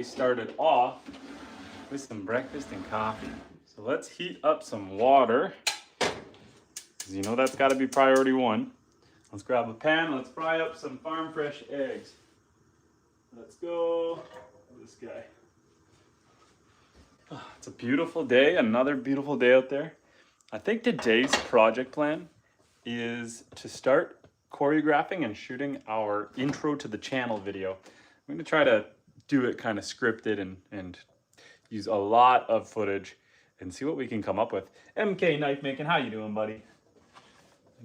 Started off with some breakfast and coffee. So let's heat up some water, because you know that's got to be priority one. Let's grab a pan. Let's fry up some farm fresh eggs. Let's go. This guy. Oh, it's a beautiful day. Another beautiful day out there. I think today's project plan is to start choreographing and shooting our intro to the channel video. I'm going to try to do it kind of scripted and use a lot of footage and see what we can come up with. MK Knife Making, how you doing, buddy?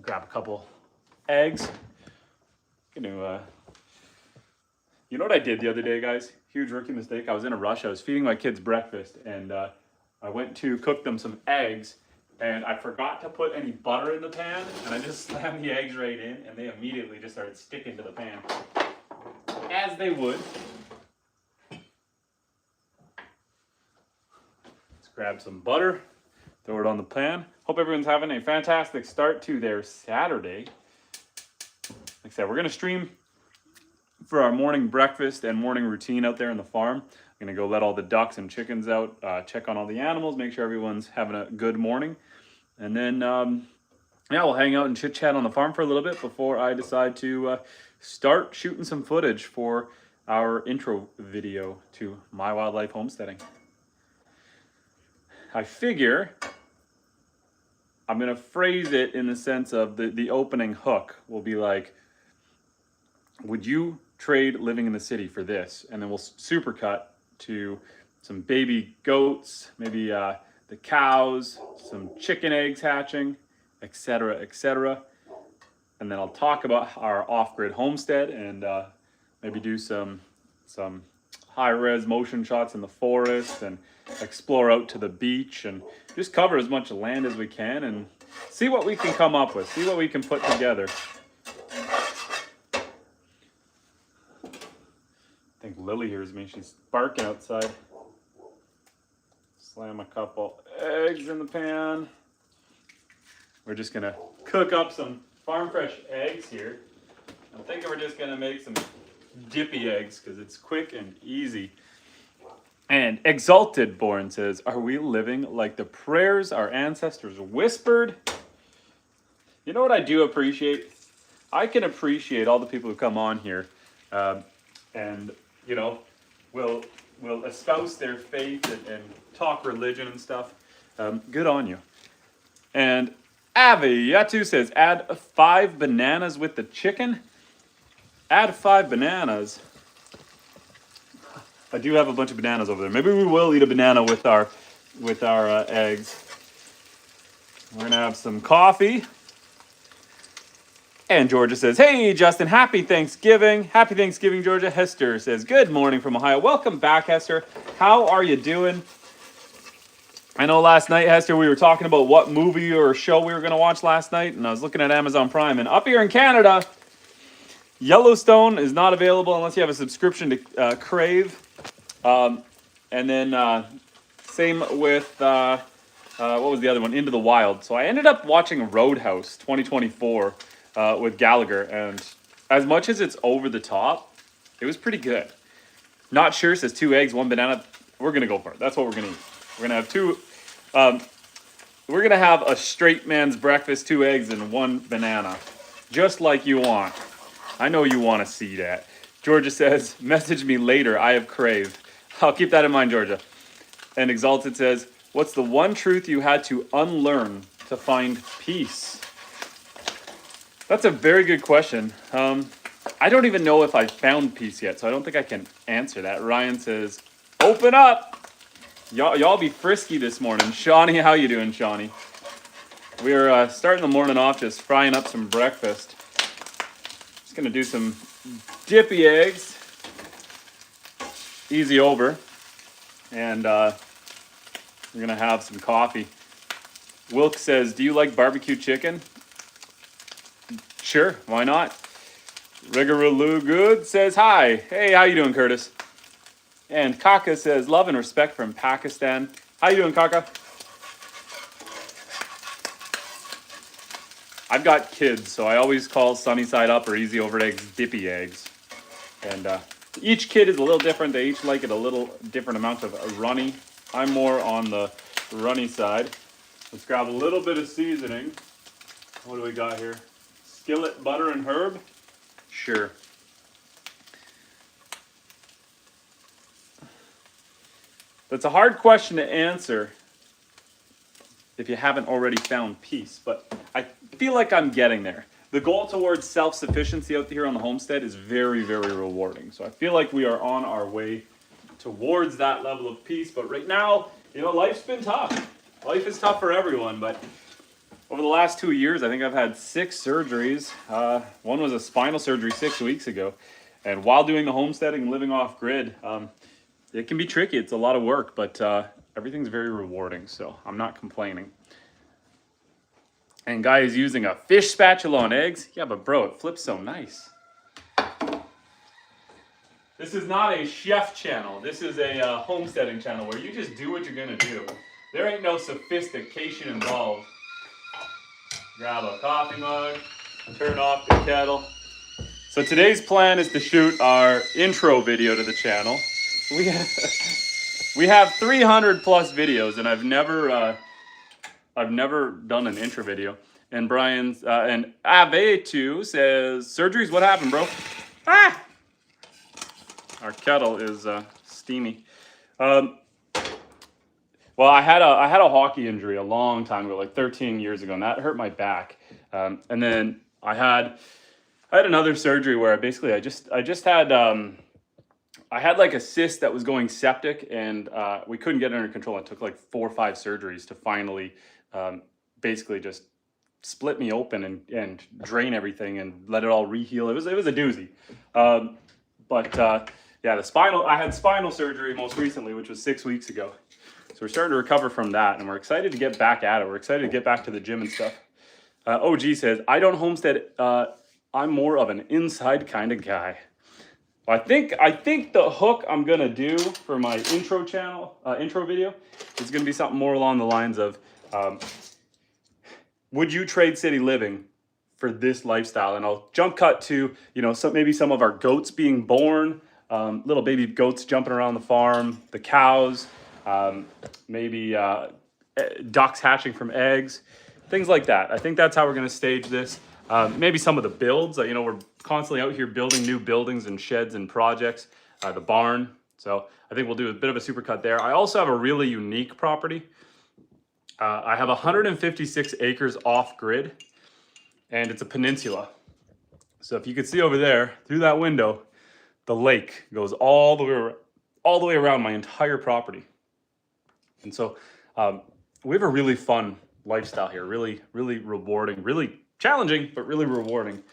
Grab a couple eggs. Gonna, you know what I did the other day, guys? Huge rookie mistake. I was in a rush. I was feeding my kids breakfast, and I went to cook them some eggs, and I forgot to put any butter in the pan, and I just slammed the eggs right in, and they immediately just started sticking to the pan, as they would. Let's grab some butter, throw it on the pan. Hope everyone's having a fantastic start to their Saturday. Like I said, we're gonna stream for our morning breakfast and morning routine out there in the farm. I'm gonna go let all the ducks and chickens out, check on all the animals, make sure everyone's having a good morning. And then, yeah, we'll hang out and chit chat on the farm for a little bit before I decide to start shooting some footage for our intro video to My Wild Life Homesteading. I figure I'm gonna phrase it in the sense of the opening hook will be like, would you trade living in the city for this? And then we'll supercut to some baby goats, maybe the cows, some chicken eggs hatching, etc., etc. And then I'll talk about our off-grid homestead and maybe do some high-res motion shots in the forest and explore out to the beach and just cover as much land as we can and see what we can come up with, see what we can put together. I think Lily hears me. She's barking outside. Slam a couple eggs in the pan. We're just gonna cook up some farm fresh eggs here. I'm thinking we're just gonna make some dippy eggs because it's quick and easy. And Exalted Born says, are we living like the prayers our ancestors whispered? You know what I do appreciate? I can appreciate all the people who come on here and, you know, will espouse their faith and talk religion and stuff. Good on you. And Avi Yatu says, add 5 bananas with the chicken. Add 5 bananas. I do have a bunch of bananas over there. Maybe we will eat a banana with our eggs. We're gonna have some coffee. And Georgia says, hey, Justin, happy Thanksgiving. Happy Thanksgiving, Georgia. Hester says, good morning from Ohio. Welcome back, Hester. How are you doing? I know last night, Hester, we were talking about what movie or show we were going to watch last night, and I was looking at Amazon Prime, and up here in Canada, Yellowstone is not available unless you have a subscription to Crave. And then same with, what was the other one? Into the Wild. So I ended up watching Roadhouse 2024 with Gallagher, and as much as it's over the top, it was pretty good. Not sure, says 2 eggs, 1 banana. We're going to go for it. That's what we're going to eat. We're going to have 2, we're going to have a straight man's breakfast, 2 eggs and 1 banana. Just like you want. I know you want to see that. Georgia says, message me later, I have Crave. I'll keep that in mind, Georgia. And Exalted says, what's the one truth you had to unlearn to find peace? That's a very good question. I don't even know if I found peace yet, so I don't think I can answer that. Ryan says, open up. Y'all be frisky this morning. Shawnee, how you doing, Shawnee? We're starting the morning off just frying up some breakfast. Just gonna do some dippy eggs. Easy over. And we're gonna have some coffee. Wilk says, do you like barbecue chicken? Sure, why not? Rigoroloo Good says, hi. Hey, how you doing, Curtis? And Kaka says, love and respect from Pakistan. How you doing, Kaka? I've got kids, so I always call sunny side up or easy over eggs dippy eggs. And Each kid is a little different. They each like it a little different amount of runny. I'm more on the runny side. Let's grab a little bit of seasoning. What do we got here? Skillet, butter, and herb? Sure. That's a hard question to answer if you haven't already found peace, but I feel like I'm getting there. The goal towards self-sufficiency out here on the homestead is very, very rewarding. So I feel like we are on our way towards that level of peace. But right now, you know, life's been tough. Life is tough for everyone. But over the last 2 years, I think I've had 6 surgeries. One was a spinal surgery 6 weeks ago. And while doing the homesteading and living off grid, it can be tricky. It's a lot of work, but everything's very rewarding. So I'm not complaining. And guy is using a fish spatula on eggs. Yeah, but bro, it flips so nice. This is not a chef channel. This is a homesteading channel where you just do what you're gonna do. There ain't no sophistication involved. Grab a coffee mug, turn off the kettle. So today's plan is to shoot our intro video to the channel. We have 300 plus videos, and I've never done an intro video. And Brian's and Ave2 says, surgeries, what happened, bro? Ah! Our kettle is steamy. Well, I had a hockey injury a long time ago, like 13 years ago, and that hurt my back. And then I had another surgery where basically I just had I had like a cyst that was going septic, and we couldn't get it under control. It took like 4 or 5 surgeries to finally basically just split me open and drain everything and let it all reheal. It was a doozy. Yeah, I had spinal surgery most recently, which was 6 weeks ago. So we're starting to recover from that, and we're excited to get back at it. We're excited to get back to the gym and stuff. OG says, I don't homestead. I'm more of an inside kind of guy. I think the hook I'm gonna do for my intro video is gonna be something more along the lines of, would you trade city living for this lifestyle? And I'll jump cut to, you know, maybe some of our goats being born, little baby goats jumping around the farm, the cows, maybe ducks hatching from eggs, things like that. I think that's how we're gonna stage this. Maybe some of the builds, you know, we're constantly out here building new buildings and sheds and projects, the barn. So I think we'll do a bit of a supercut there. I also have a really unique property. I have 156 acres off grid, and it's a peninsula. So if you can see over there through that window, the lake goes all the way around my entire property. And so we have a really fun lifestyle here, really, really rewarding, really challenging, but really rewarding.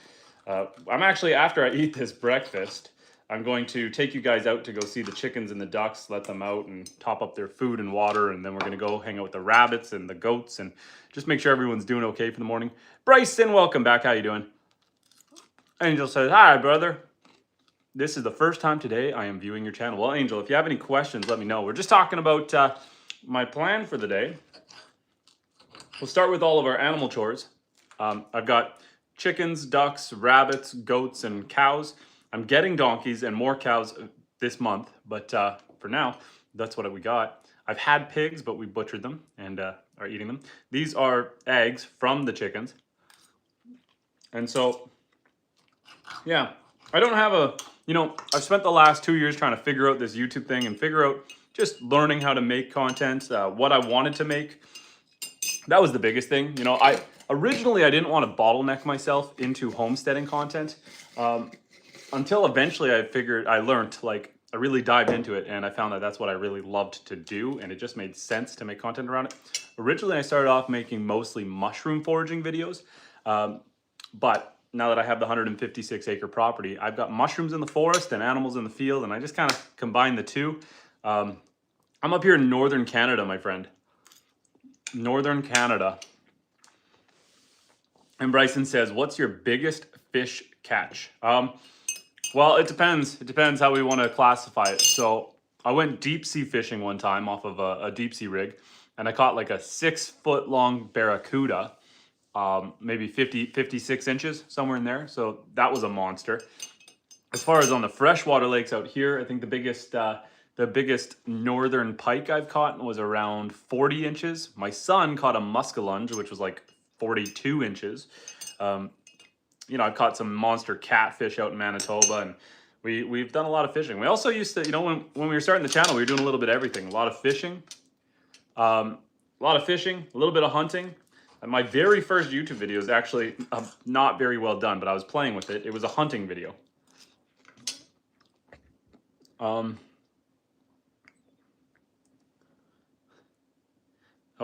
I'm actually, after I eat this breakfast, I'm going to take you guys out to go see the chickens and the ducks, let them out and top up their food and water, and then we're going to go hang out with the rabbits and the goats and just make sure everyone's doing okay for the morning. Bryson, welcome back. How you doing? Angel says, hi, brother. This is the first time today I am viewing your channel. Well, Angel, if you have any questions, let me know. We're just talking about my plan for the day. We'll start with all of our animal chores. I've got chickens, ducks, rabbits, goats, and cows. I'm getting donkeys and more cows this month, but for now, that's what we got. I've had pigs, but we butchered them and are eating them. These are eggs from the chickens. And so, yeah, I don't have I've spent the last 2 years trying to figure out this YouTube thing and figure out just learning how to make content, what I wanted to make. That was the biggest thing. You know, Originally, I didn't want to bottleneck myself into homesteading content until eventually I learned, like, I really dived into it and I found that that's what I really loved to do, and it just made sense to make content around it. Originally, I started off making mostly mushroom foraging videos, but now that I have the 156 acre property, I've got mushrooms in the forest and animals in the field, and I just kind of combine the two. I'm up here in northern Canada, my friend. Northern Canada. And Bryson says, what's your biggest fish catch? Well, it depends. It depends how we want to classify it. So I went deep sea fishing one time off of a deep sea rig, and I caught like a 6 foot long barracuda, maybe 56 inches, somewhere in there. So that was a monster. As far as on the freshwater lakes out here, I think the biggest northern pike I've caught was around 40 inches. My son caught a muskellunge, which was like 42 inches. You know, I've caught some monster catfish out in Manitoba, and we've done a lot of fishing. We also used to, you know, when we were starting the channel, we were doing a little bit of everything. A lot of fishing, a little bit of hunting. And my very first YouTube video is actually not very well done, but I was playing with it. It was a hunting video. Oh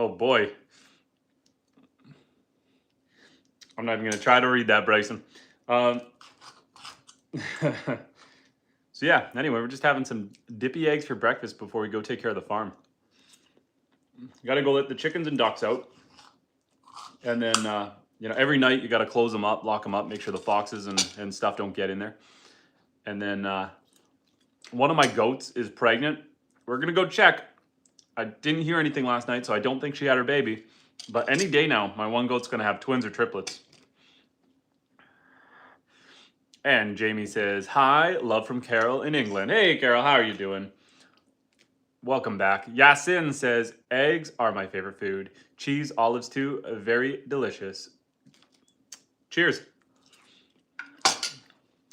boy. I'm not even going to try to read that, Bryson. So yeah, anyway, we're just having some dippy eggs for breakfast before we go take care of the farm. Got to go let the chickens and ducks out. And then, you know, every night you got to close them up, lock them up, make sure the foxes and stuff don't get in there. And then one of my goats is pregnant. We're going to go check. I didn't hear anything last night, so I don't think she had her baby. But any day now, my one goat's going to have twins or triplets. And Jamie says, hi, love from Carol in England. Hey, Carol, how are you doing? Welcome back. Yasin says, eggs are my favorite food. Cheese, olives too, very delicious. Cheers.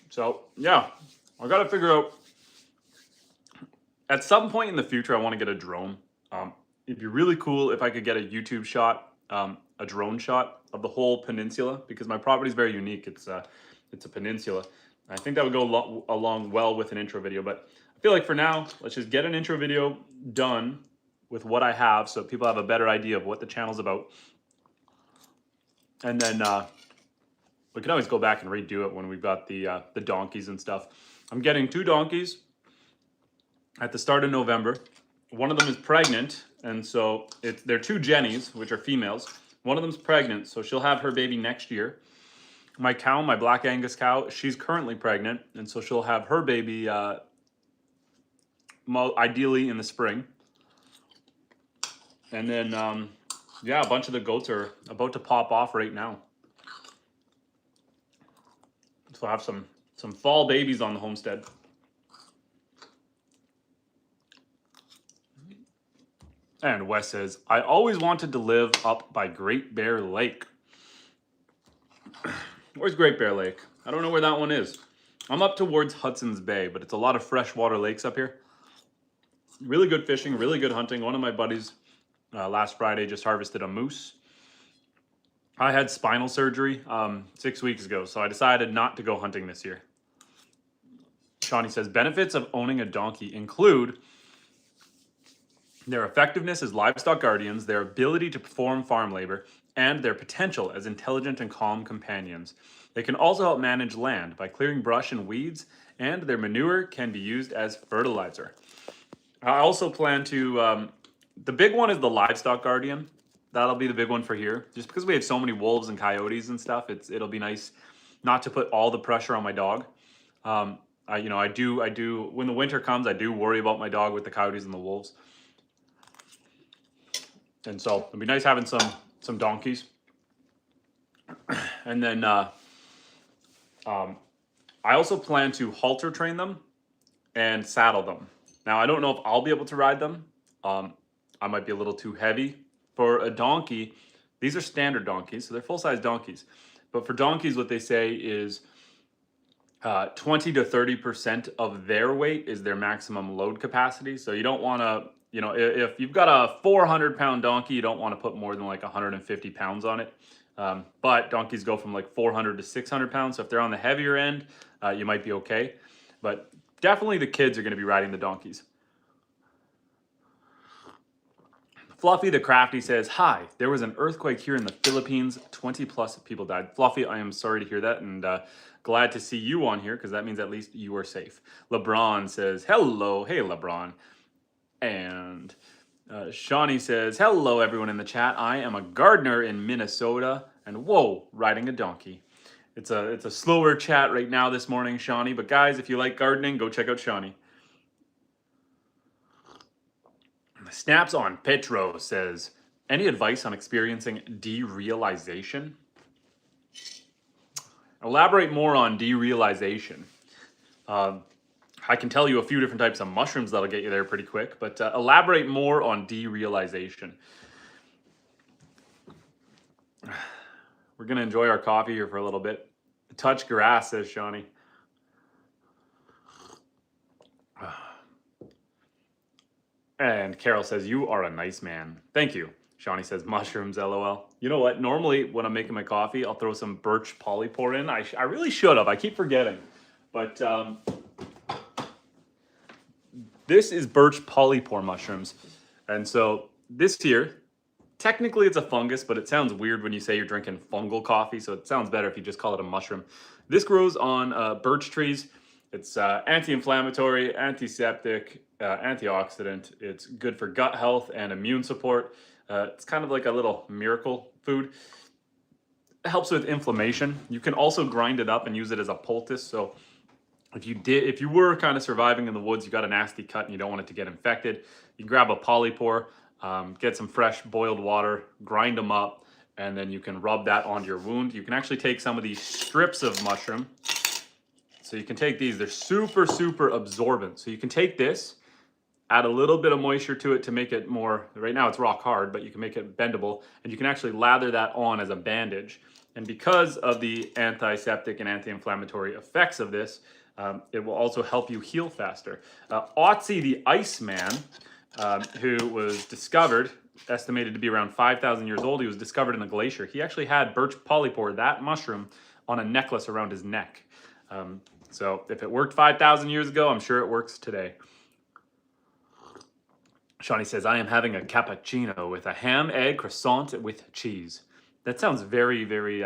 So, yeah, I got to figure out, at some point in the future, I want to get a drone. It'd be really cool if I could get a YouTube shot, a drone shot of the whole peninsula, because my property is very unique. It's a peninsula. I think that would go along well with an intro video, but I feel like for now, let's just get an intro video done with what I have so people have a better idea of what the channel's about. And then we can always go back and redo it when we've got the donkeys and stuff. I'm getting 2 donkeys at the start of November. One of them is pregnant, and so they're 2 Jennies, which are females. One of them's pregnant, so she'll have her baby next year. My cow, my Black Angus cow, she's currently pregnant, and so she'll have her baby ideally in the spring. And then, yeah, a bunch of the goats are about to pop off right now. So I have some fall babies on the homestead. And Wes says, I always wanted to live up by Great Bear Lake. Where's Great Bear Lake? I don't know where that one is. I'm up towards Hudson's Bay, but it's a lot of freshwater lakes up here. Really good fishing, really good hunting. One of my buddies last Friday just harvested a moose. I had spinal surgery 6 weeks ago, so I decided not to go hunting this year. Shawnee says, benefits of owning a donkey include their effectiveness as livestock guardians, their ability to perform farm labor, and their potential as intelligent and calm companions. They can also help manage land by clearing brush and weeds, and their manure can be used as fertilizer. I also plan to, the big one is the livestock guardian. That'll be the big one for here. Just because we have so many wolves and coyotes and stuff, it'll be nice not to put all the pressure on my dog. I do, when the winter comes, I do worry about my dog with the coyotes and the wolves. And so it'd be nice having some donkeys. And then I also plan to halter train them and saddle them. Now, I don't know if I'll be able to ride them. I might be a little too heavy. For a donkey, these are standard donkeys, so they're full-size donkeys. But for donkeys, what they say is 20 to 30% of their weight is their maximum load capacity. So you don't want to, you know, if you've got a 400-pound donkey, you don't want to put more than like 150 pounds on it. But donkeys go from like 400 to 600 pounds. So if they're on the heavier end, you might be okay. But definitely the kids are going to be riding the donkeys. Fluffy the Crafty says, hi, there was an earthquake here in the Philippines. 20 plus people died. Fluffy, I am sorry to hear that, and glad to see you on here because that means at least you are safe. LeBron says, hello. Hey, LeBron. And Shawnee says, hello, everyone in the chat. I am a gardener in Minnesota, and whoa, riding a donkey. It's a slower chat right now this morning, Shawnee, but guys, if you like gardening, go check out Shawnee. Snaps on Petro says, any advice on experiencing derealization? Elaborate more on derealization. I can tell you a few different types of mushrooms that'll get you there pretty quick, but elaborate more on derealization. We're going to enjoy our coffee here for a little bit. Touch grass, says Shawnee. And Carol says, you are a nice man. Thank you. Shawnee says, mushrooms, LOL. You know what? Normally, when I'm making my coffee, I'll throw some birch polypore in. I really should have. I keep forgetting. But this is birch polypore mushrooms. And so this here, technically it's a fungus, but it sounds weird when you say you're drinking fungal coffee. So it sounds better if you just call it a mushroom. This grows on birch trees. It's anti-inflammatory, antiseptic, antioxidant. It's good for gut health and immune support. It's kind of like a little miracle food. It helps with inflammation. You can also grind it up and use it as a poultice. So if you were kind of surviving in the woods, you got a nasty cut and you don't want it to get infected, you can grab a polypore, get some fresh boiled water, grind them up, and then you can rub that onto your wound. You can actually take some of these strips of mushroom. So you can take these, they're super, super absorbent. So you can take this, add a little bit of moisture to it to make it more, right now it's rock hard, but you can make it bendable, and you can actually lather that on as a bandage. And because of the antiseptic and anti-inflammatory effects of this, it will also help you heal faster. Otzi the Iceman, who was discovered, estimated to be around 5,000 years old, he was discovered in a glacier. He actually had birch polypore, that mushroom, on a necklace around his neck. So if it worked 5,000 years ago, I'm sure it works today. Shawnee says, I am having a cappuccino with a ham, egg, croissant with cheese. That sounds very, very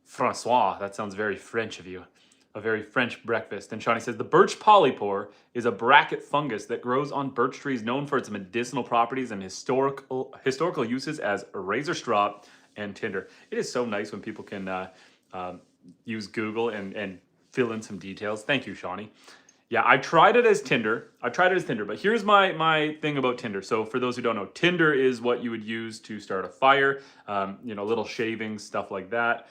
Francois. That sounds very French of you. A very French breakfast. And Shawnee says, the birch polypore is a bracket fungus that grows on birch trees, known for its medicinal properties and historical uses as a razor strop and tinder. It is so nice when people can use Google and fill in some details. Thank you, Shawnee. Yeah, I tried it as tinder. But here's my thing about tinder. So for those who don't know, tinder is what you would use to start a fire, little shavings, stuff like that.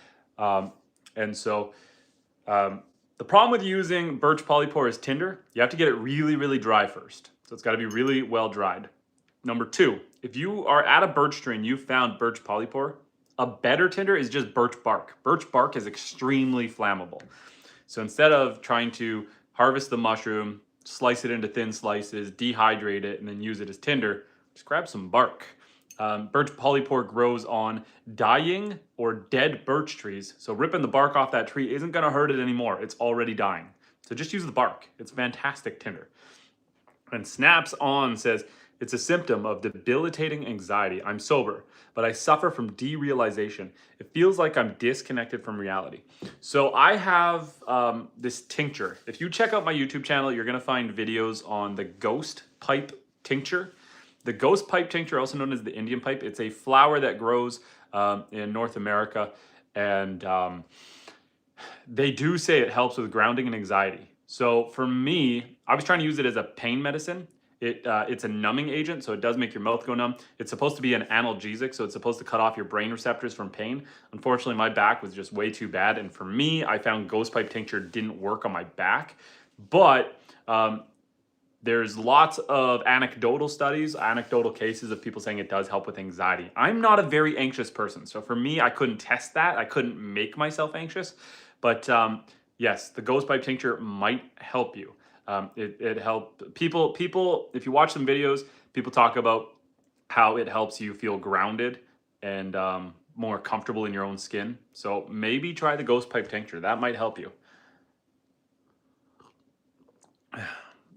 The problem with using birch polypore as tinder, you have to get it really, really dry first. So it's got to be really well dried. Number two, if you are at a birch tree and you found birch polypore, a better tinder is just birch bark. Birch bark is extremely flammable. So instead of trying to harvest the mushroom, slice it into thin slices, dehydrate it, and then use it as tinder, just grab some bark. Birch polypore grows on dying or dead birch trees. So ripping the bark off that tree isn't going to hurt it anymore. It's already dying. So just use the bark. It's fantastic tinder. And Snaps On says, it's a symptom of debilitating anxiety. I'm sober, but I suffer from derealization. It feels like I'm disconnected from reality. So I have this tincture. If you check out my YouTube channel, you're going to find videos on the ghost pipe tincture. The ghost pipe tincture, also known as the Indian pipe, it's a flower that grows in North America. And they do say it helps with grounding and anxiety. So for me, I was trying to use it as a pain medicine. It's a numbing agent, so it does make your mouth go numb. It's supposed to be an analgesic, so it's supposed to cut off your brain receptors from pain. Unfortunately, my back was just way too bad, and for me, I found ghost pipe tincture didn't work on my back. But there's lots of anecdotal studies, anecdotal cases of people saying it does help with anxiety. I'm not a very anxious person, so for me, I couldn't test that. I couldn't make myself anxious. But yes, the ghost pipe tincture might help you. It helped people, if you watch some videos, people talk about how it helps you feel grounded and more comfortable in your own skin. So maybe try the ghost pipe tincture. That might help you.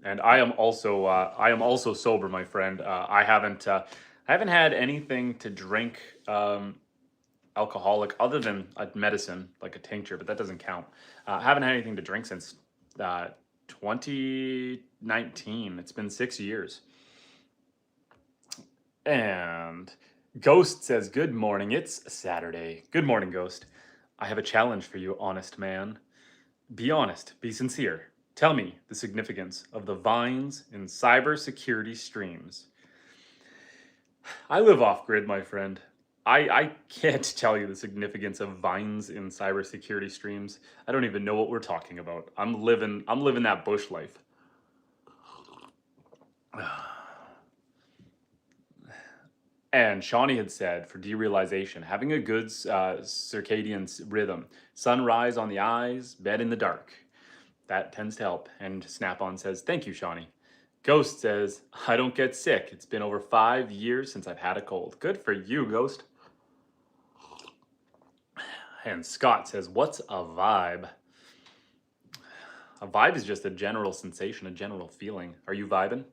And I am also sober, my friend. I haven't had anything to drink alcoholic other than a medicine, like a tincture, but that doesn't count. I haven't had anything to drink since 2019. It's been 6 years. And Ghost says, good morning. It's Saturday. Good morning, Ghost. I have a challenge for you, honest man. Be honest. Be sincere. Tell me the significance of the vines in cybersecurity streams. I live off-grid, my friend. I can't tell you the significance of vines in cybersecurity streams. I don't even know what we're talking about. I'm living that bush life. And Shawnee had said for derealization, having a good circadian rhythm, sunrise on the eyes, bed in the dark, that tends to help. And Snap-on says, thank you, Shawnee. Ghost says, I don't get sick. It's been over 5 years since I've had a cold. Good for you, Ghost. And Scott says, what's a vibe? A vibe is just a general sensation, a general feeling. Are you vibing?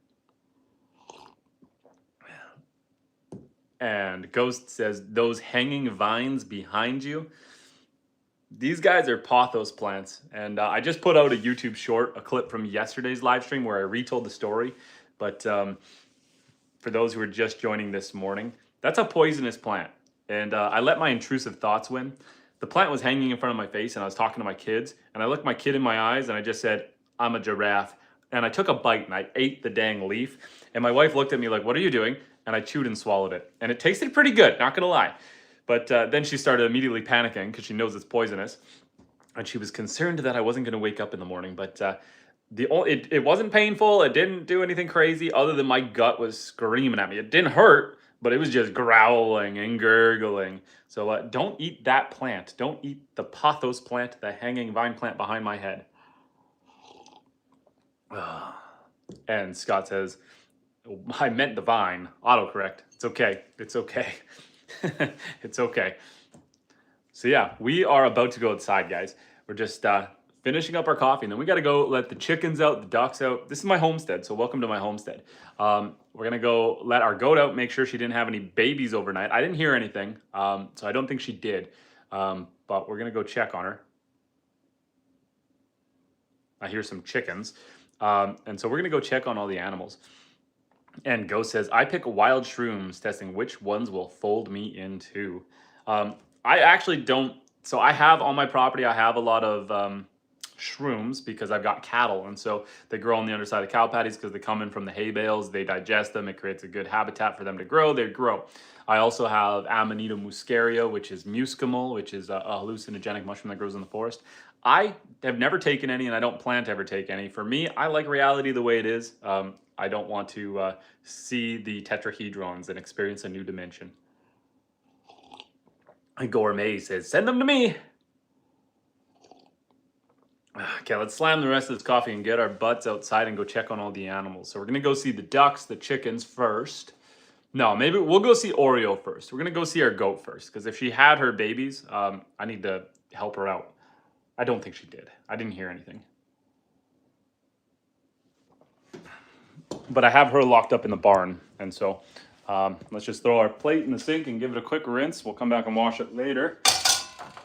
And Ghost says, those hanging vines behind you, these guys are pothos plants. And I just put out a YouTube short, a clip from yesterday's live stream where I retold the story. But for those who are just joining this morning, that's a poisonous plant. And I let my intrusive thoughts win. The plant was hanging in front of my face and I was talking to my kids. And I looked my kid in my eyes and I just said, I'm a giraffe. And I took a bite and I ate the dang leaf. And my wife looked at me like, what are you doing? And I chewed and swallowed it. And it tasted pretty good, not gonna lie. But then she started immediately panicking because she knows it's poisonous. And she was concerned that I wasn't gonna wake up in the morning. But it wasn't painful. It didn't do anything crazy other than my gut was screaming at me. It didn't hurt, but it was just growling and gurgling. So don't eat that plant. Don't eat the pothos plant, the hanging vine plant behind my head. And Scott says, I meant the vine. Autocorrect. It's okay. It's okay. It's okay. So yeah, we are about to go outside, guys. We're just finishing up our coffee, and then we got to go let the chickens out, the ducks out. This is my homestead, so welcome to my homestead. We're going to go let our goat out, make sure she didn't have any babies overnight. I didn't hear anything, so I don't think she did. But we're going to go check on her. I hear some chickens. And so we're going to go check on all the animals. And Ghost says, I pick wild shrooms, testing which ones will fold me into. I actually don't. So I have on my property, I have a lot of shrooms because I've got cattle. And so they grow on the underside of cow patties because they come in from the hay bales. They digest them. It creates a good habitat for them to grow. They grow. I also have Amanita muscaria, which is muscimol, which is a hallucinogenic mushroom that grows in the forest. I have never taken any, and I don't plan to ever take any. For me, I like reality the way it is. I don't want to see the tetrahedrons and experience a new dimension. Gourmet says, send them to me. Okay, let's slam the rest of this coffee and get our butts outside and go check on all the animals. So we're going to go see the ducks, the chickens first. No, maybe we'll go see Oreo first. We're going to go see our goat first, because if she had her babies, I need to help her out. I don't think she did. I didn't hear anything. But I have her locked up in the barn. And so let's just throw our plate in the sink and give it a quick rinse. We'll come back and wash it later.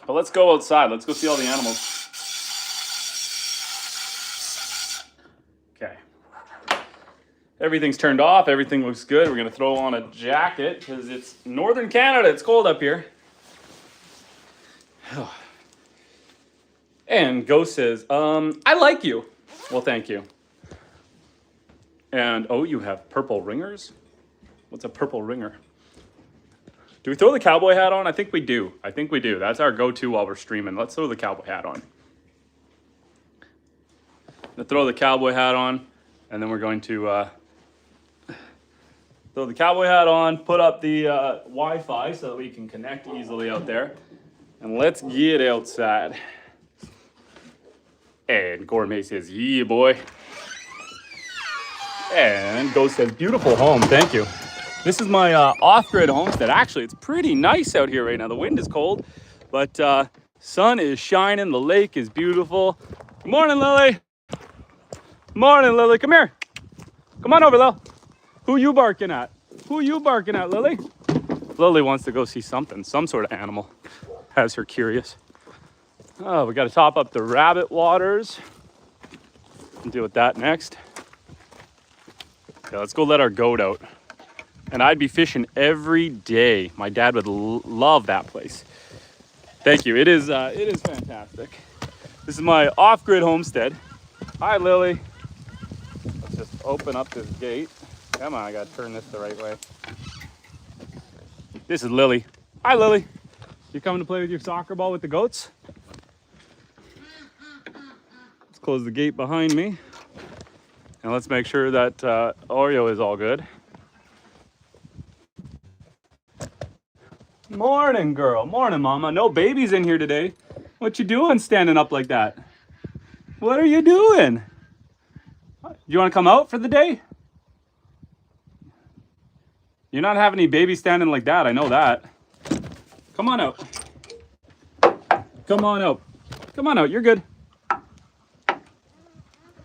But let's go outside. Let's go see all the animals. Okay. Everything's turned off. Everything looks good. We're going to throw on a jacket because it's northern Canada. It's cold up here. And Ghost says, I like you. Well, thank you. And, oh, you have purple ringers? What's a purple ringer? Do we throw the cowboy hat on? I think we do. I think we do. That's our go-to while we're streaming. Let's throw the cowboy hat on. We'll throw the cowboy hat on, and then we're going to throw the cowboy hat on, put up the Wi-Fi so that we can connect easily out there. And let's get outside. And Gourmet says, yeah, boy. And Ghost says, beautiful home, thank you. This is my off-grid homestead. Actually, it's pretty nice out here right now. The wind is cold, but sun is shining. The lake is beautiful. Good morning, Lily. Morning, Lily. Come here. Come on over, Lil. Who you barking at? Who you barking at, Lily? Lily wants to go see something, some sort of animal. Has her curious. Oh, we got to top up the rabbit waters. We'll deal with that next. Okay, let's go let our goat out. And I'd be fishing every day. My dad would love that place. Thank you. It is fantastic. This is my off-grid homestead. Hi, Lily. Let's just open up this gate. Come on, I gotta turn this the right way. This is Lily. Hi, Lily. You coming to play with your soccer ball with the goats? Let's close the gate behind me. And let's make sure that Oreo is all good. Morning, girl. Morning, mama. No babies in here today. What you doing standing up like that? What are you doing? Do you want to come out for the day? You're not having any babies standing like that. I know that. Come on out. Come on out. Come on out. You're good.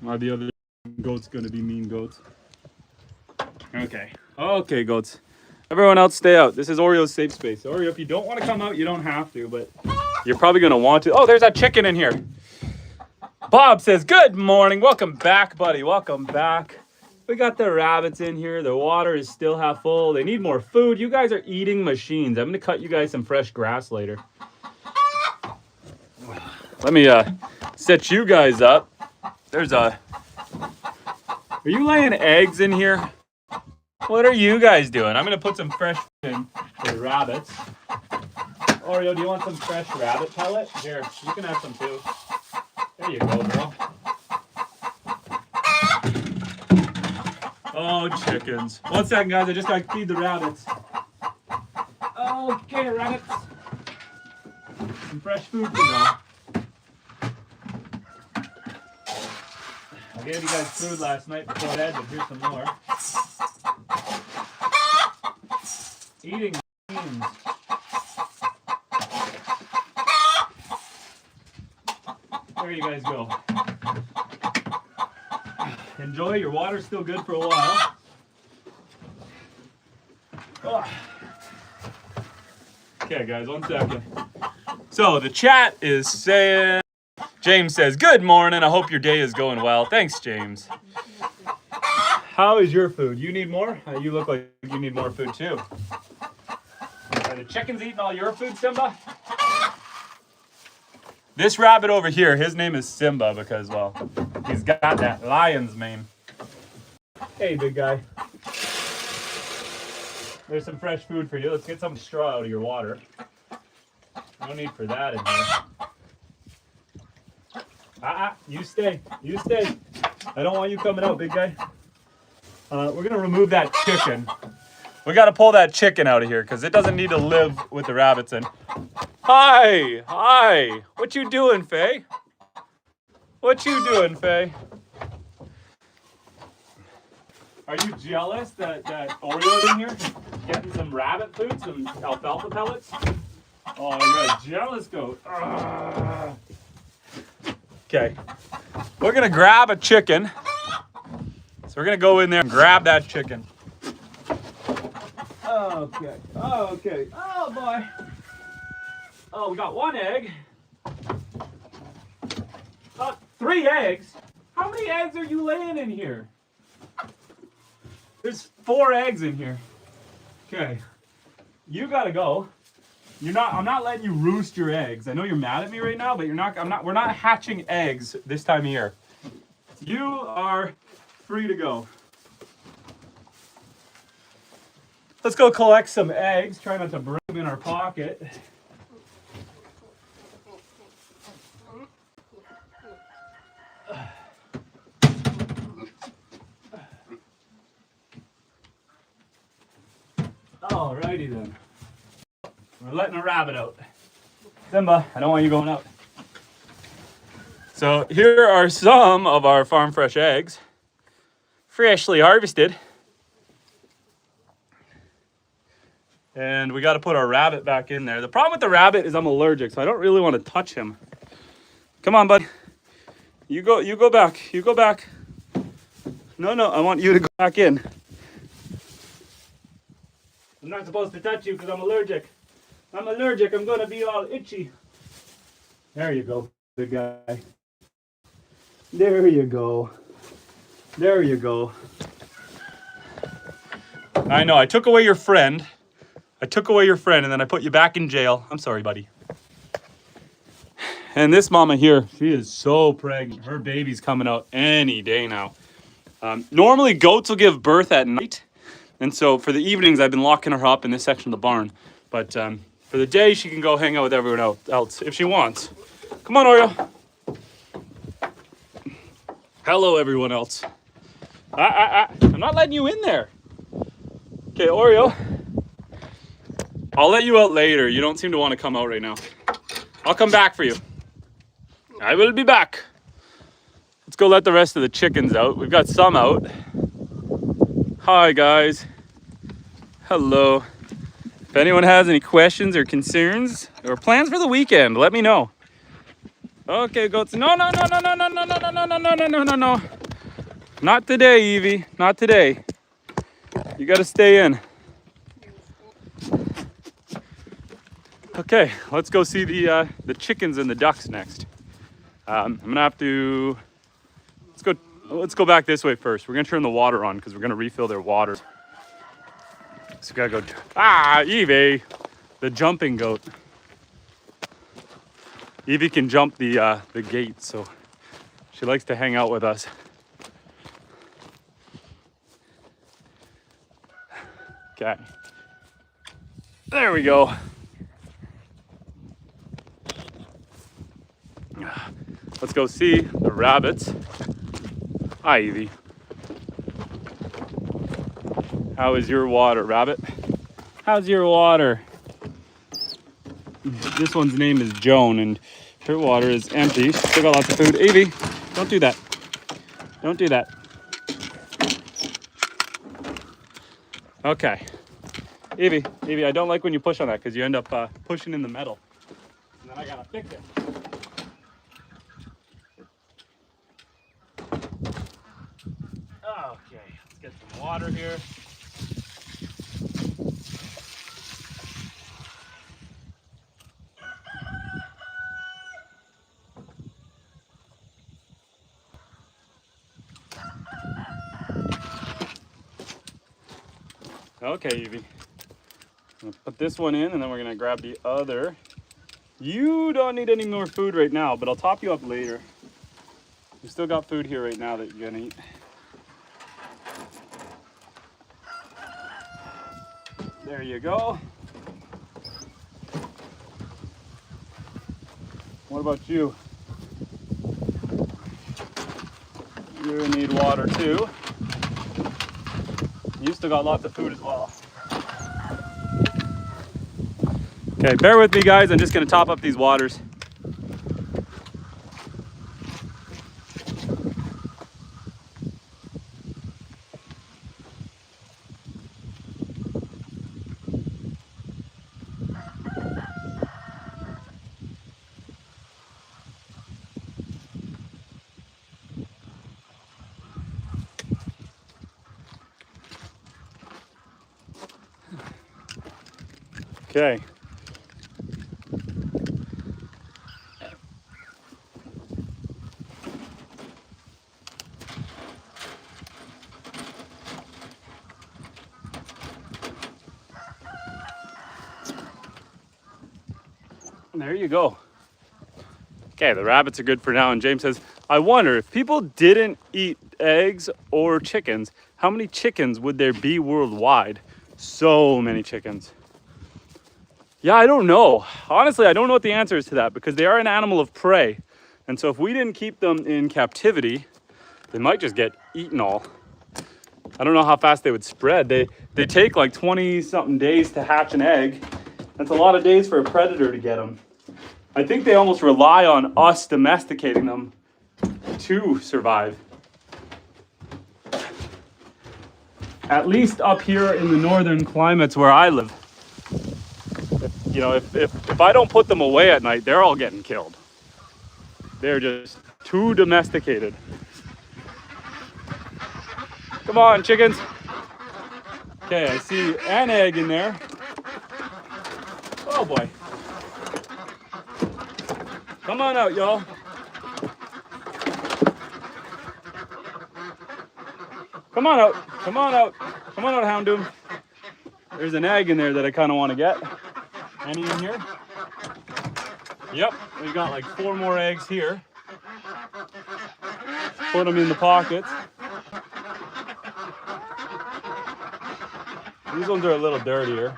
Are the other goats going to be mean goats? Okay. Okay, goats. Everyone else stay out. This is Oreo's safe space. Oreo, if you don't want to come out, you don't have to, but you're probably going to want to. Oh, there's that chicken in here. Bob says, good morning. Welcome back, buddy. Welcome back. We got the rabbits in here. The water is still half full. They need more food. You guys are eating machines. I'm going to cut you guys some fresh grass later. Let me set you guys up. There's a... Are you laying eggs in here? What are you guys doing? I'm going to put some fresh in for the rabbits. Oreo, do you want some fresh rabbit pellet? Here, you can have some too. There you go, girl. Oh, chickens. 1 second, guys. I just got to feed the rabbits. Okay, rabbits. Some fresh food for now. I gave you guys food last night before bed, but here's some more. Eating beans. There you guys go. Enjoy. Your water's still good for a while. Oh. Okay, guys, 1 second. So the chat is saying, James says, good morning. I hope your day is going well. Thanks, James. How is your food? You need more? You look like you need more food too. Are the chickens eating all your food, Simba? This rabbit over here, his name is Simba because, well, he's got that lion's mane. Hey, big guy. There's some fresh food for you. Let's get some straw out of your water. No need for that in here. You stay. You stay. I don't want you coming out, big guy. We're going to remove that chicken. We got to pull that chicken out of here because it doesn't need to live with the rabbits in. Hi. Hi. What you doing, Faye? What you doing, Faye? Are you jealous that Oreo's in here getting some rabbit food, some alfalfa pellets? Oh, you're a jealous goat. Okay. We're going to grab a chicken. So we're going to go in there and grab that chicken. Okay. Okay. Oh, boy. Oh, we got 1 egg. 3 eggs? How many eggs are you laying in here? There's 4 eggs in here. Okay. You got to go. I'm not letting you roost your eggs. I know you're mad at me right now, but we're not hatching eggs this time of year. You are free to go. Let's go collect some eggs. Try not to bring them in our pocket. Alrighty then. We're letting a rabbit out. Simba, I don't want you going out. So here are some of our farm fresh eggs. Freshly harvested. And we got to put our rabbit back in there. The problem with the rabbit is I'm allergic, so I don't really want to touch him. Come on, bud. You go back. You go back. No, I want you to go back in. I'm not supposed to touch you because I'm allergic. I'm allergic. I'm going to be all itchy. There you go, big guy. There you go. There you go. I know, I took away your friend. And then I put you back in jail. I'm sorry, buddy. And this mama here, she is so pregnant. Her baby's coming out any day now. Normally, goats will give birth at night. And so for the evenings, I've been locking her up in this section of the barn. But for For the day, she can go hang out with everyone else if she wants. Come on, Oreo. Hello, everyone else. I'm not letting you in there. Okay, Oreo. I'll let you out later. You don't seem to want to come out right now. I'll come back for you. I will be back. Let's go let the rest of the chickens out. We've got some out. Hi, guys. Hello. If anyone has any questions or concerns or plans for the weekend, let me know. Okay, goats. No. Not today, Evie. Not today. You gotta stay in. Okay, let's go see the chickens and the ducks next. I'm gonna have to. Let's go back this way first. We're gonna turn the water on because we're gonna refill their water. So we gotta go. Evie, the jumping goat. Evie can jump the gate, so she likes to hang out with us. Okay. There we go. Let's go see the rabbits. Hi, Evie. How is your water, rabbit? How's your water? This one's name is Joan, and her water is empty. She's still got lots of food. Evie, don't do that. Don't do that. Okay. Evie, I don't like when you push on that because you end up pushing in the metal. And then I gotta fix it. Okay, let's get some water here. Okay, Evie. I'm gonna put this one in and then we're gonna grab the other. You don't need any more food right now, but I'll top you up later. You still got food here right now that you're gonna eat. There you go. What about you? You need water too. You still got lots of food as well. Okay, bear with me, guys. I'm just gonna top up these waters. Okay. There you go. Okay, the rabbits are good for now. And James says, I wonder if people didn't eat eggs or chickens, how many chickens would there be worldwide? So many chickens. Yeah, I don't know. Honestly, I don't know what the answer is to that because they are an animal of prey. And so if we didn't keep them in captivity, they might just get eaten all. I don't know how fast they would spread. They take like 20 something days to hatch an egg. That's a lot of days for a predator to get them. I think they almost rely on us domesticating them to survive. At least up here in the northern climates where I live. You know, if I don't put them away at night, they're all getting killed. They're just too domesticated. Come on, chickens. Okay, I see an egg in there. Oh boy. Come on out, y'all. Come on out. Come on out. Come on out, Houndoom. There's an egg in there that I kind of want to get. Any in here? Yep, we've got like 4 more eggs here. Put them in the pockets. These ones are a little dirtier.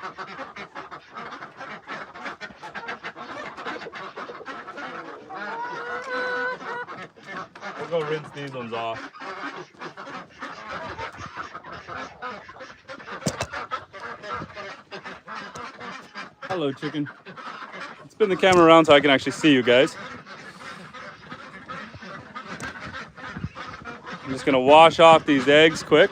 I'll go rinse these ones off. Hello, chicken. Spin the camera around so I can actually see you guys. I'm just gonna wash off these eggs quick.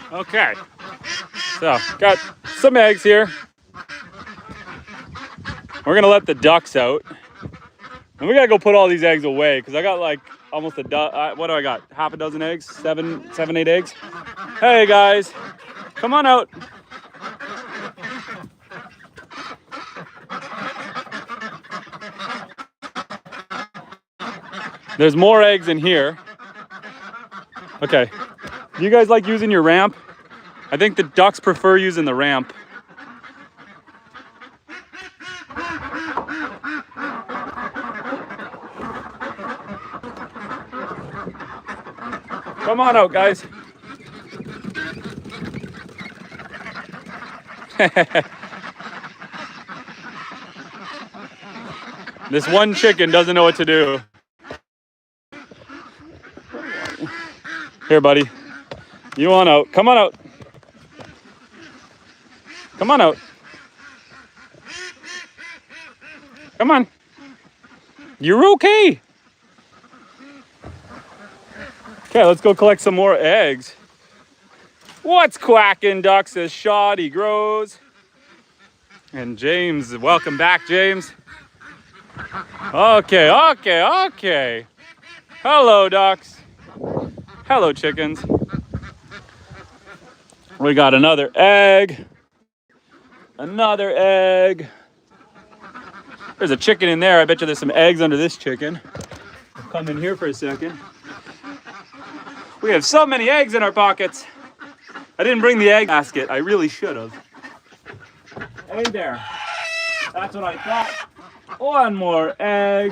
Okay, so got some eggs here. We're gonna let the ducks out. And we gotta go put all these eggs away because I got like almost what do I got? Half a dozen eggs? Seven, 8 eggs? Hey guys, come on out. There's more eggs in here. Okay, do you guys like using your ramp? I think the ducks prefer using the ramp. Come on out, guys. This one chicken doesn't know what to do. Here, buddy. You on out. Come on out. Come on out. Come on. You're okay. Okay, let's go collect some more eggs. What's quacking, ducks, as Shoddy grows. And James, welcome back, James. Okay. Hello, ducks. Hello, chickens. We got another egg. Another egg. There's a chicken in there. I bet you there's some eggs under this chicken. I'll come in here for a second. We have so many eggs in our pockets. I didn't bring the egg basket. I really should have. Hey there. That's what I thought. One more egg.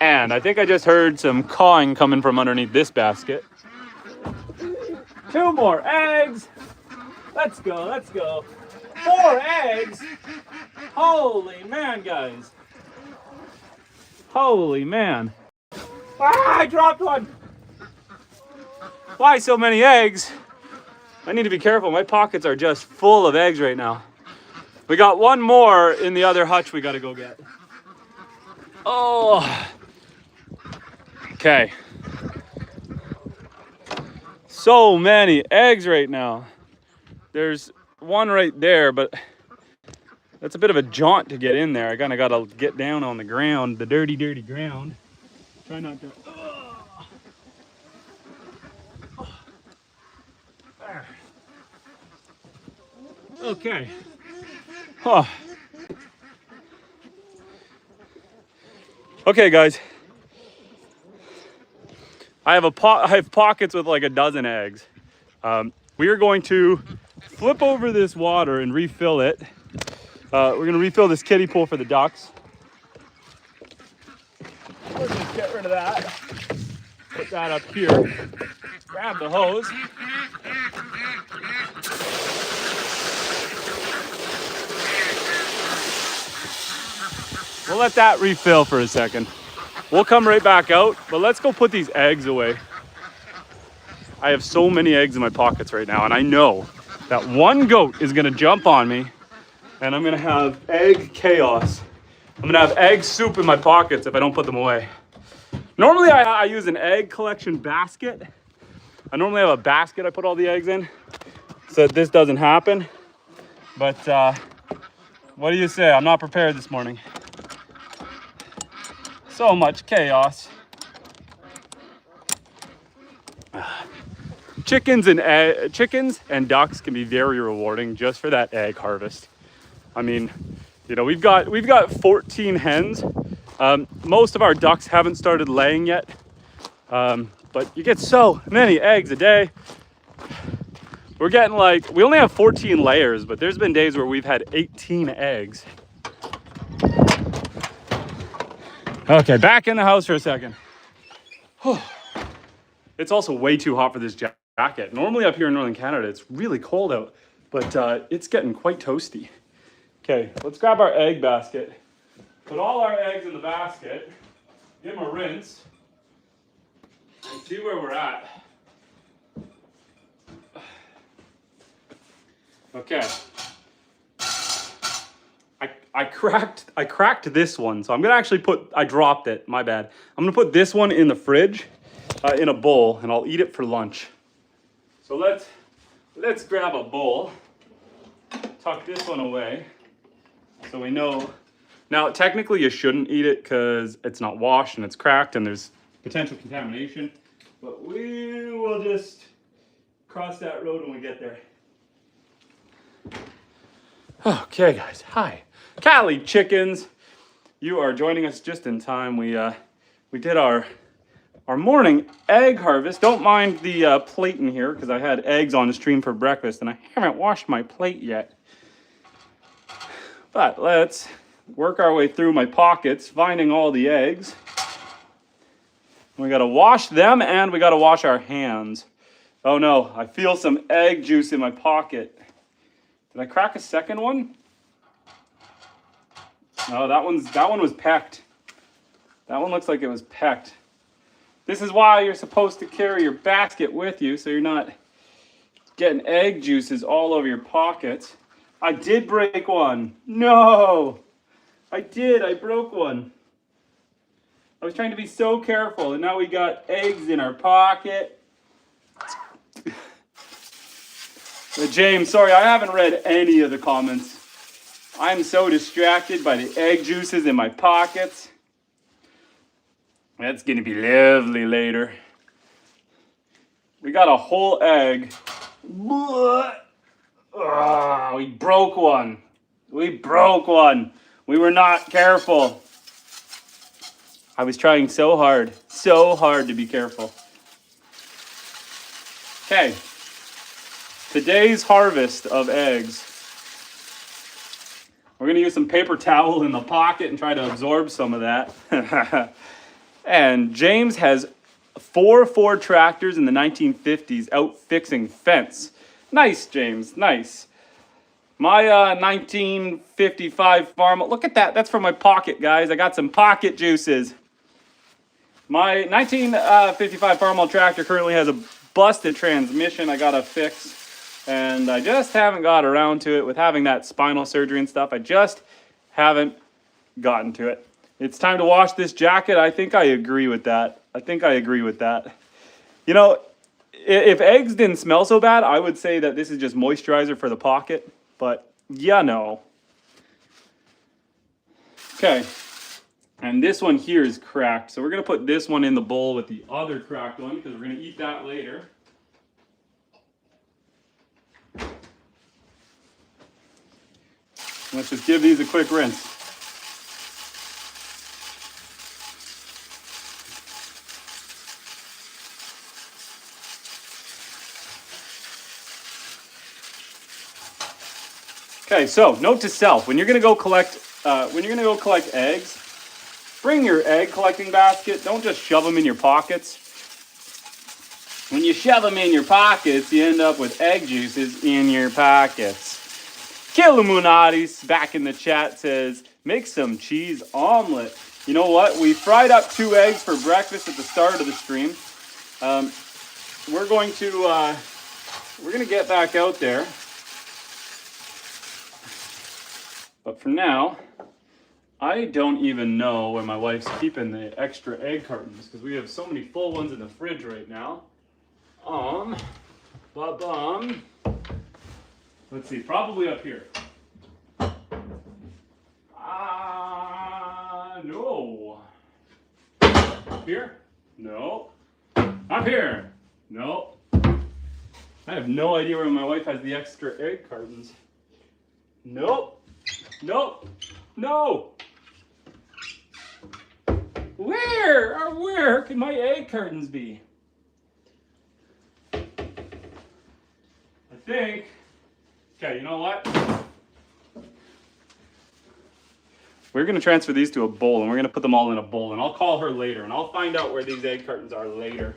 And I think I just heard some cawing coming from underneath this basket. 2 more eggs. Let's go. 4 eggs. Holy man, guys. Holy man. Ah, I dropped one. Why so many eggs? I need to be careful. My pockets are just full of eggs right now. We got one more in the other hutch we got to go get. Oh. Okay. So many eggs right now. There's one right there, but that's a bit of a jaunt to get in there. I kind of got to get down on the ground, the dirty, dirty ground. Try not to. There. Okay. Oh. Okay, guys. I have pockets with like a dozen eggs. We are going to flip over this water and refill it. We're going to refill this kiddie pool for the ducks. Let's just get rid of that. Put that up here. Grab the hose. We'll let that refill for a second. We'll come right back out, but let's go put these eggs away. I have so many eggs in my pockets right now, and I know that one goat is gonna jump on me, and I'm gonna have egg chaos. I'm gonna have egg soup in my pockets if I don't put them away. Normally I use an egg collection basket. I normally have a basket I put all the eggs in, so that this doesn't happen. But what do you say? I'm not prepared this morning. So much chaos. chickens and ducks can be very rewarding just for that egg harvest. I mean, you know, we've got 14 hens. Most of our ducks haven't started laying yet, but you get so many eggs a day. We're getting like, we only have 14 layers, but there's been days where we've had 18 eggs. Okay, back in the house for a second. It's also way too hot for this jacket. Normally up here in Northern Canada, it's really cold out, but it's getting quite toasty. Okay, let's grab our egg basket. Put all our eggs in the basket, give them a rinse, and see where we're at. Okay. I cracked this one, so I'm gonna actually I dropped it, my bad. I'm gonna put this one in the fridge, in a bowl, and I'll eat it for lunch. So let's grab a bowl, tuck this one away, so we know. Now, technically you shouldn't eat it because it's not washed and it's cracked and there's potential contamination, but we will just cross that road when we get there. Okay, guys, hi. Callie chickens, you are joining us just in time. We did our morning egg harvest. Don't mind the plate in here because I had eggs on the stream for breakfast and I haven't washed my plate yet. But let's work our way through my pockets, finding all the eggs. We gotta wash them and we gotta wash our hands. Oh no, I feel some egg juice in my pocket. Did I crack a second one? No, that one was pecked. That one looks like it was pecked. This is why you're supposed to carry your basket with you so you're not getting egg juices all over your pockets. I did break one. No! I broke one. I was trying to be so careful and now we got eggs in our pocket. But James, sorry, I haven't read any of the comments. I'm so distracted by the egg juices in my pockets. That's gonna be lovely later. We got a whole egg. Oh, we broke one. We were not careful. I was trying so hard to be careful. Okay. Today's harvest of eggs. We're gonna use some paper towel in the pocket and try to absorb some of that. And James has 4 Ford tractors in the 1950s out fixing fence. Nice, James, nice. My 1955 farm, look at that, that's from my pocket, guys. I got some pocket juices. My 1955 Farmall tractor currently has a busted transmission I gotta fix. And I just haven't got around to it with having that spinal surgery and stuff. I just haven't gotten to it. It's time to wash this jacket. I think I agree with that. You know, if eggs didn't smell so bad, I would say that this is just moisturizer for the pocket. But yeah, no. Okay. And this one here is cracked. So we're going to put this one in the bowl with the other cracked one because we're going to eat that later. Let's just give these a quick rinse. Okay, so note to self: when you're gonna go collect eggs, bring your egg collecting basket. Don't just shove them in your pockets. When you shove them in your pockets, you end up with egg juices in your pockets. Killamunatis back in the chat says, make some cheese omelet. You know what? We fried up 2 eggs for breakfast at the start of the stream. We're going to get back out there. But for now, I don't even know where my wife's keeping the extra egg cartons because we have so many full ones in the fridge right now. Let's see, probably up here. No. Up here? No. Up here? No. I have no idea where my wife has the extra egg cartons. Nope. Nope. No. Where could my egg cartons be? I think. Okay, you know what? We're going to transfer these to a bowl, and we're going to put them all in a bowl, and I'll call her later, and I'll find out where these egg cartons are later.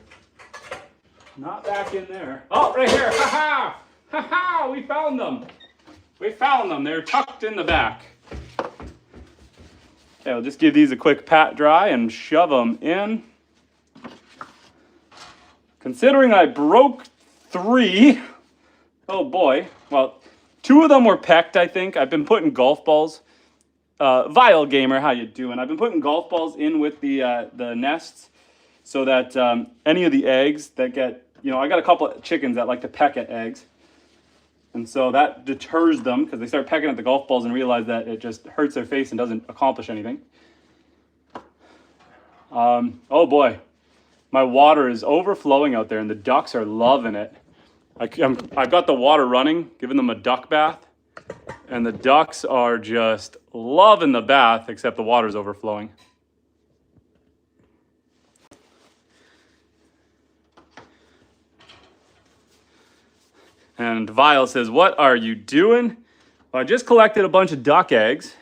Not back in there. Oh, right here. Ha ha! Ha ha! We found them. We found them. They're tucked in the back. Okay, I'll just give these a quick pat dry and shove them in. Considering I broke 3, oh boy. Well, 2 of them were pecked, I think. I've been putting golf balls. Vile Gamer, how you doing? I've been putting golf balls in with the nests so that any of the eggs that get, I got a couple of chickens that like to peck at eggs. And so that deters them because they start pecking at the golf balls and realize that it just hurts their face and doesn't accomplish anything. Oh boy, my water is overflowing out there and the ducks are loving it. I've got the water running, giving them a duck bath. And the ducks are just loving the bath, except the water's overflowing. And Vile says, what are you doing? Well, I just collected a bunch of duck eggs.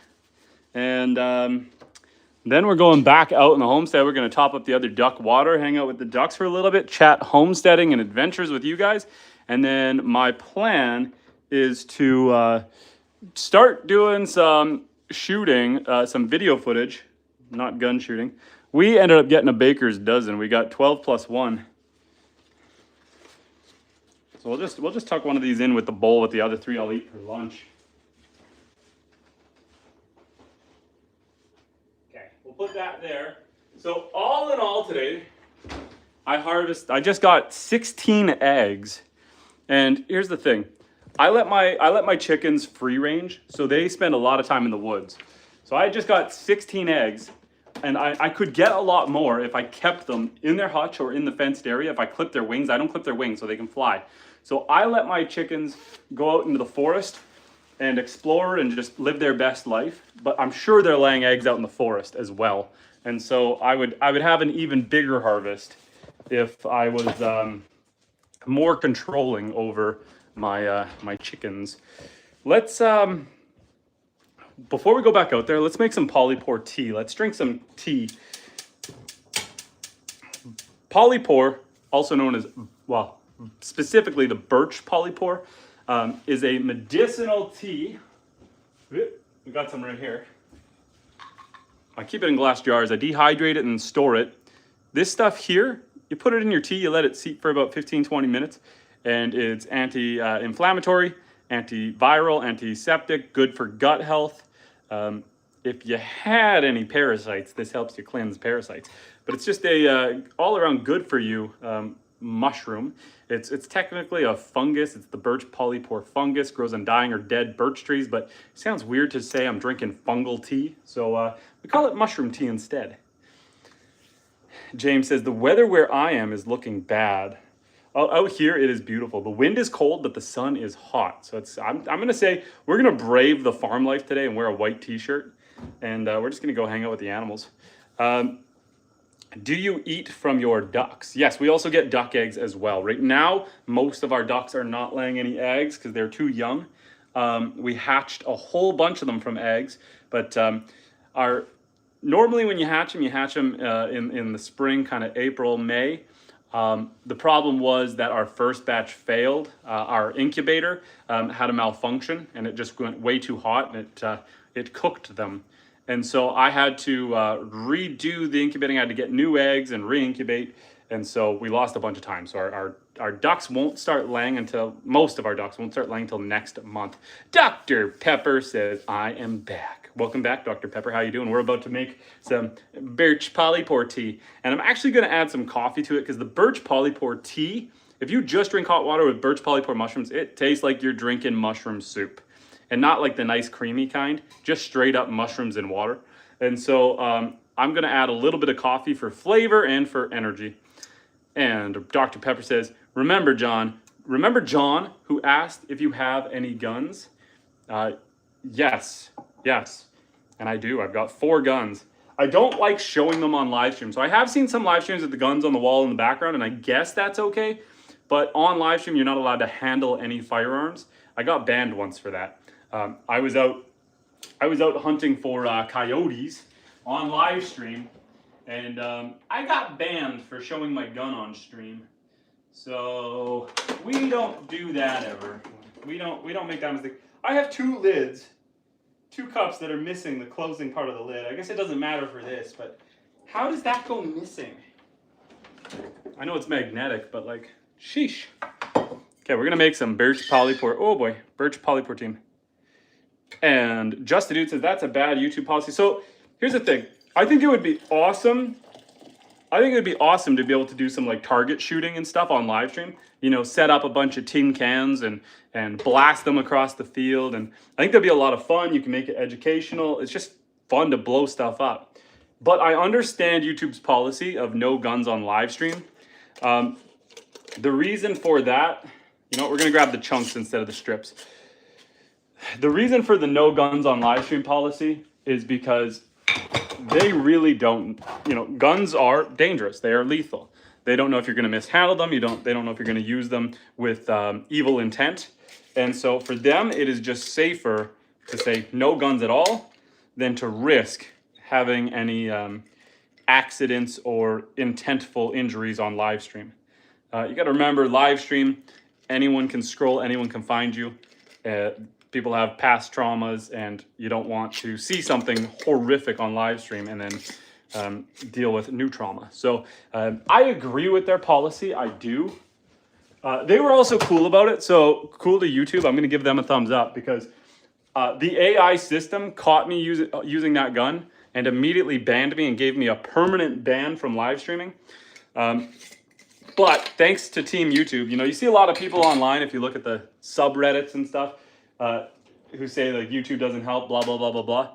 And then we're going back out in the homestead. We're going to top up the other duck water, hang out with the ducks for a little bit, chat homesteading and adventures with you guys. And then my plan is to start doing some shooting, some video footage, not gun shooting. We ended up getting a baker's dozen. We got 12 plus 1. So we'll just tuck one of these in with the bowl with the other 3 I'll eat for lunch. Okay, we'll put that there. So all in all today, I just got 16 eggs. And here's the thing. I let my chickens free range, so they spend a lot of time in the woods. So I just got 16 eggs, and I could get a lot more if I kept them in their hutch or in the fenced area. If I clip their wings, I don't clip their wings so they can fly. So I let my chickens go out into the forest and explore and just live their best life. But I'm sure they're laying eggs out in the forest as well. And so I would have an even bigger harvest if I was more controlling over my chickens. Let's before we go back out there, let's make some polypore tea. Let's drink some tea. Polypore, also known as, well, specifically the birch polypore, is a medicinal tea. We got some right here. I keep it in glass jars. I dehydrate it and store it. This stuff here, you put it in your tea, you let it seep for about 15-20 minutes. And it's anti-inflammatory, antiviral, antiseptic, good for gut health. If you had any parasites, this helps you cleanse parasites. But it's just a all-around good for you mushroom. It's technically a fungus. It's the birch polypore fungus, grows on dying or dead birch trees, but it sounds weird to say I'm drinking fungal tea. So we call it mushroom tea instead. James says, the weather where I am is looking bad. Out here, it is beautiful. The wind is cold, but the sun is hot. So I'm going to say we're going to brave the farm life today and wear a white t-shirt. And we're just going to go hang out with the animals. Do you eat from your ducks? Yes, we also get duck eggs as well. Right now, most of our ducks are not laying any eggs because they're too young. We hatched a whole bunch of them from eggs. But normally when you hatch them in the spring, kind of April, May. The problem was that our first batch failed. Our incubator had a malfunction and it just went way too hot and it cooked them. And so I had to redo the incubating. I had to get new eggs and re-incubate. And so we lost a bunch of time. So our ducks won't start laying until, most of our ducks won't start laying until next month. Dr. Pepper says, I am back. Welcome back, Dr. Pepper. How you doing? We're about to make some birch polypore tea. And I'm actually going to add some coffee to it because the birch polypore tea, if you just drink hot water with birch polypore mushrooms, it tastes like you're drinking mushroom soup. And not like the nice creamy kind, just straight up mushrooms and water. And so I'm going to add a little bit of coffee for flavor and for energy. And Dr. Pepper says, remember, John, Remember John, who asked if you have any guns? Yes, yes. And I do. I've got 4 guns. I don't like showing them on live stream. So I have seen some live streams with the guns on the wall in the background, and I guess that's okay. But on live stream, you're not allowed to handle any firearms. I got banned once for that. I was out hunting for coyotes on live stream, and I got banned for showing my gun on stream. So we don't do that ever. We don't make that mistake. I have 2 lids, 2 cups that are missing the closing part of the lid. I guess it doesn't matter for this, but how does that go missing? I know it's magnetic, but like, sheesh. Okay, we're gonna make some birch polypore. Oh boy, birch polypore team. And Just the Dude says that's a bad YouTube policy. So here's the thing. I think it would be awesome. I think it'd be awesome to be able to do some like target shooting and stuff on live stream. You know, set up a bunch of tin cans and blast them across the field. And I think that'd be a lot of fun. You can make it educational. It's just fun to blow stuff up. But I understand YouTube's policy of no guns on live stream. The reason for that, you know, we're gonna grab the chunks instead of the strips. The reason for the no guns on live stream policy is because they really don't, you know, guns are dangerous. They are lethal. They don't know if you're going to mishandle them. They don't know if you're going to use them with evil intent. And so for them, it is just safer to say no guns at all than to risk having any accidents or intentful injuries on live stream. You got to remember, live stream, anyone can scroll, anyone can find you. People have past traumas, and you don't want to see something horrific on live stream and then deal with new trauma. So I agree with their policy. I do. They were also cool about it. So cool to YouTube. I'm going to give them a thumbs up because the AI system caught me using that gun and immediately banned me and gave me a permanent ban from live streaming. But thanks to Team YouTube, you know, you see a lot of people online, if you look at the subreddits and stuff, who say like YouTube doesn't help, blah, blah, blah, blah, blah.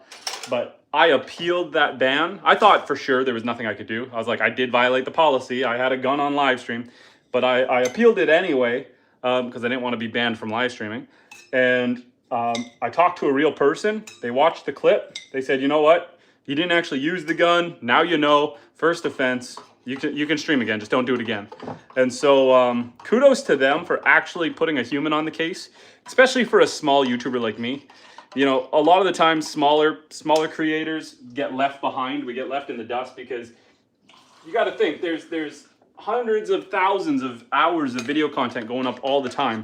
But I appealed that ban. I thought for sure there was nothing I could do. I was like, I did violate the policy. I had a gun on live stream, but I appealed it anyway because I didn't want to be banned from live streaming. And I talked to a real person. They watched the clip. They said, you know what? You didn't actually use the gun. Now you know, first offense. You can stream again, just don't do it again. And so kudos to them for actually putting a human on the case, especially for a small YouTuber like me. You know, a lot of the time smaller creators get left behind. We get left in the dust because you got to think there's hundreds of thousands of hours of video content going up all the time.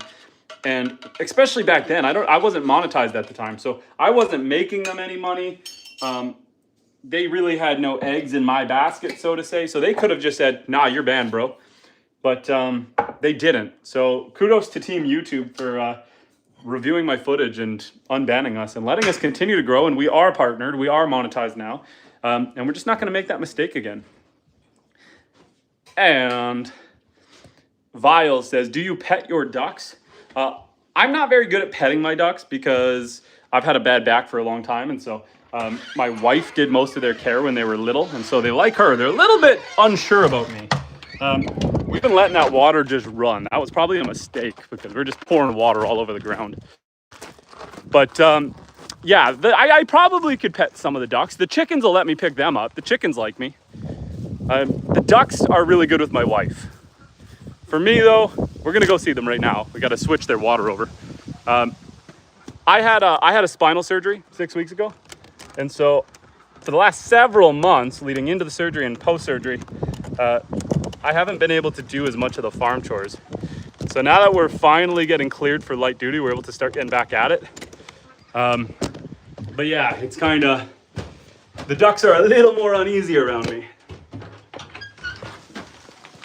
And especially back then, I wasn't monetized at the time, so I wasn't making them any money. They really had no eggs in my basket, so to say. So they could have just said, nah, you're banned, bro. But they didn't. So kudos to Team YouTube for reviewing my footage and unbanning us and letting us continue to grow. And we are partnered. We are monetized now. And we're just not going to make that mistake again. And Vile says, do you pet your ducks? I'm not very good at petting my ducks because I've had a bad back for a long time. And so my wife did most of their care when they were little, and so they like her. They're a little bit unsure about me. We've been letting that water just run. That was probably a mistake because we're just pouring water all over the ground. But yeah, I probably could pet some of the ducks. The chickens will let me pick them up. The chickens like me. The ducks are really good with my wife. For me though, we're gonna go see them right now. We gotta switch their water over. I had a spinal surgery 6 weeks ago. And so for the last several months leading into the surgery and post-surgery, I haven't been able to do as much of the farm chores. So now that we're finally getting cleared for light duty, we're able to start getting back at it. But yeah, it's kind of, the ducks are a little more uneasy around me.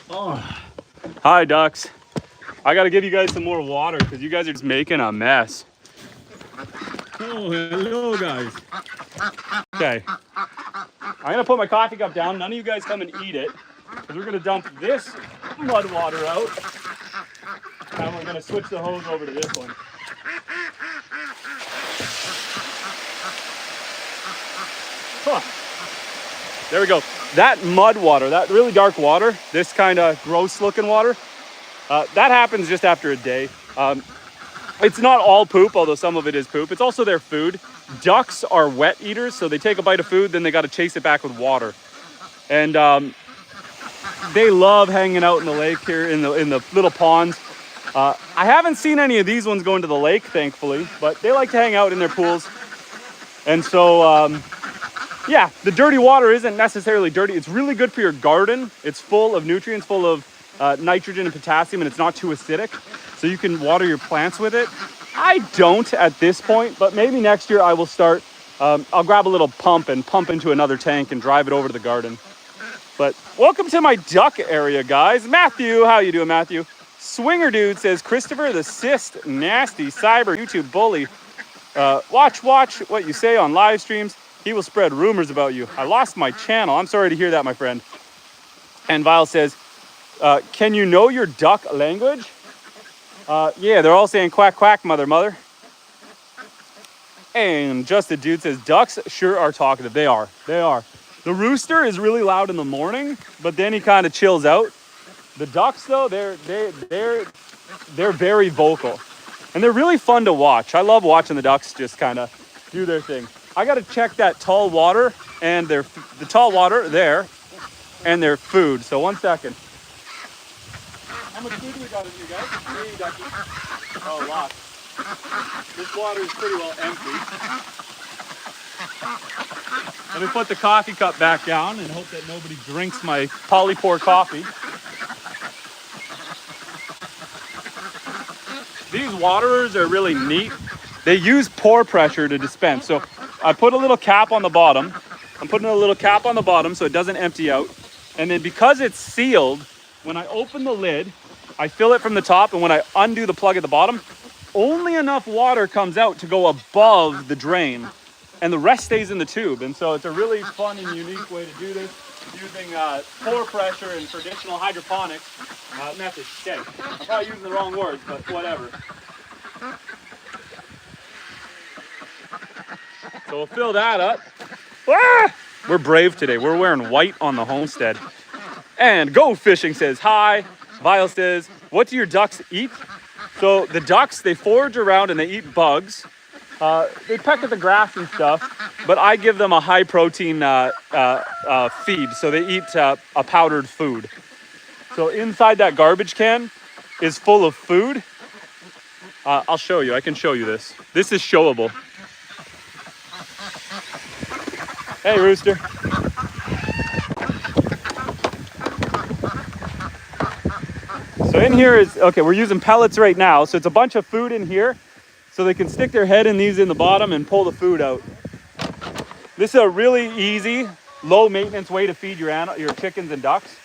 Oh, hi ducks. I got to give you guys some more water because you guys are just making a mess. Oh, hello guys. Okay, I'm gonna put my coffee cup down. None of you guys come and eat it because we're gonna dump this mud water out and we're gonna switch the hose over to this one. Huh. There we go. That mud water, that really dark water, this kind of gross looking water, That happens just after a day. It's not all poop, although some of it is poop. It's also their food. Ducks are wet eaters, so they take a bite of food, then they got to chase it back with water. And they love hanging out in the lake here, in the little ponds. I haven't seen any of these ones going to the lake, thankfully, but they like to hang out in their pools. And so, yeah, the dirty water isn't necessarily dirty. It's really good for your garden. It's full of nutrients, full of nitrogen and potassium, and it's not too acidic. So you can water your plants with it. I don't at this point, but maybe next year I will start. I'll grab a little pump and pump into another tank and drive it over to the garden. But welcome to my duck area, guys. Matthew, how you doing, Matthew? Swinger Dude says, Christopher, the cyst, nasty cyber YouTube bully. Watch what you say on live streams. He will spread rumors about you. I lost my channel. I'm sorry to hear that, my friend. And Vile says, can you know your duck language? Yeah, they're all saying quack, quack, mother. And Justin Dude says, ducks sure are talkative. They are. The rooster is really loud in the morning, but then he kind of chills out. The ducks, though, they're very vocal. And they're really fun to watch. I love watching the ducks just kind of do their thing. I got to check that tall water and the tall water there and their food. So 1 second. How much food do we got in here, guys? 3 duckies. Oh, a lot. This water is pretty well empty. Let me put the coffee cup back down and hope that nobody drinks my polypore coffee. These waterers are really neat. They use pour pressure to dispense. So I put a little cap on the bottom. I'm putting a little cap on the bottom so it doesn't empty out. And then because it's sealed, when I open the lid, I fill it from the top, and when I undo the plug at the bottom, only enough water comes out to go above the drain, and the rest stays in the tube. And so it's a really fun and unique way to do this, using pour pressure and traditional hydroponics methods. Okay, I'm probably using the wrong words, but whatever. So we'll fill that up. Ah! We're brave today. We're wearing white on the homestead. And Go Fishing says, hi. Vile says, what do your ducks eat? So the ducks, they forage around and they eat bugs. They peck at the grass and stuff, but I give them a high protein feed. So they eat a powdered food. So inside that garbage can is full of food. I'll show you. I can show you this. This is showable. Hey, rooster. So in here is, okay, we're using pellets right now. So it's a bunch of food in here. So they can stick their head in these in the bottom and pull the food out. This is a really easy, low maintenance way to feed your chickens and ducks.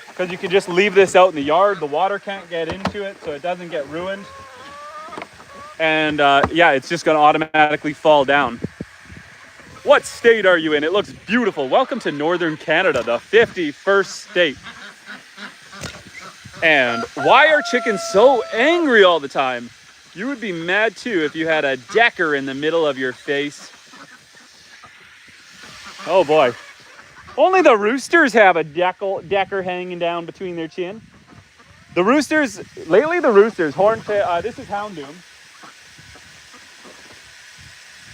Because you can just leave this out in the yard. The water can't get into it, so it doesn't get ruined. And yeah, it's just gonna automatically fall down. What state are you in? It looks beautiful. Welcome to Northern Canada, the 51st state. And why are chickens so angry all the time? You would be mad too if you had a decker in the middle of your face. Oh boy. Only the roosters have a decker hanging down between their chin. The roosters, lately the roosters, horntail, this is Houndoom.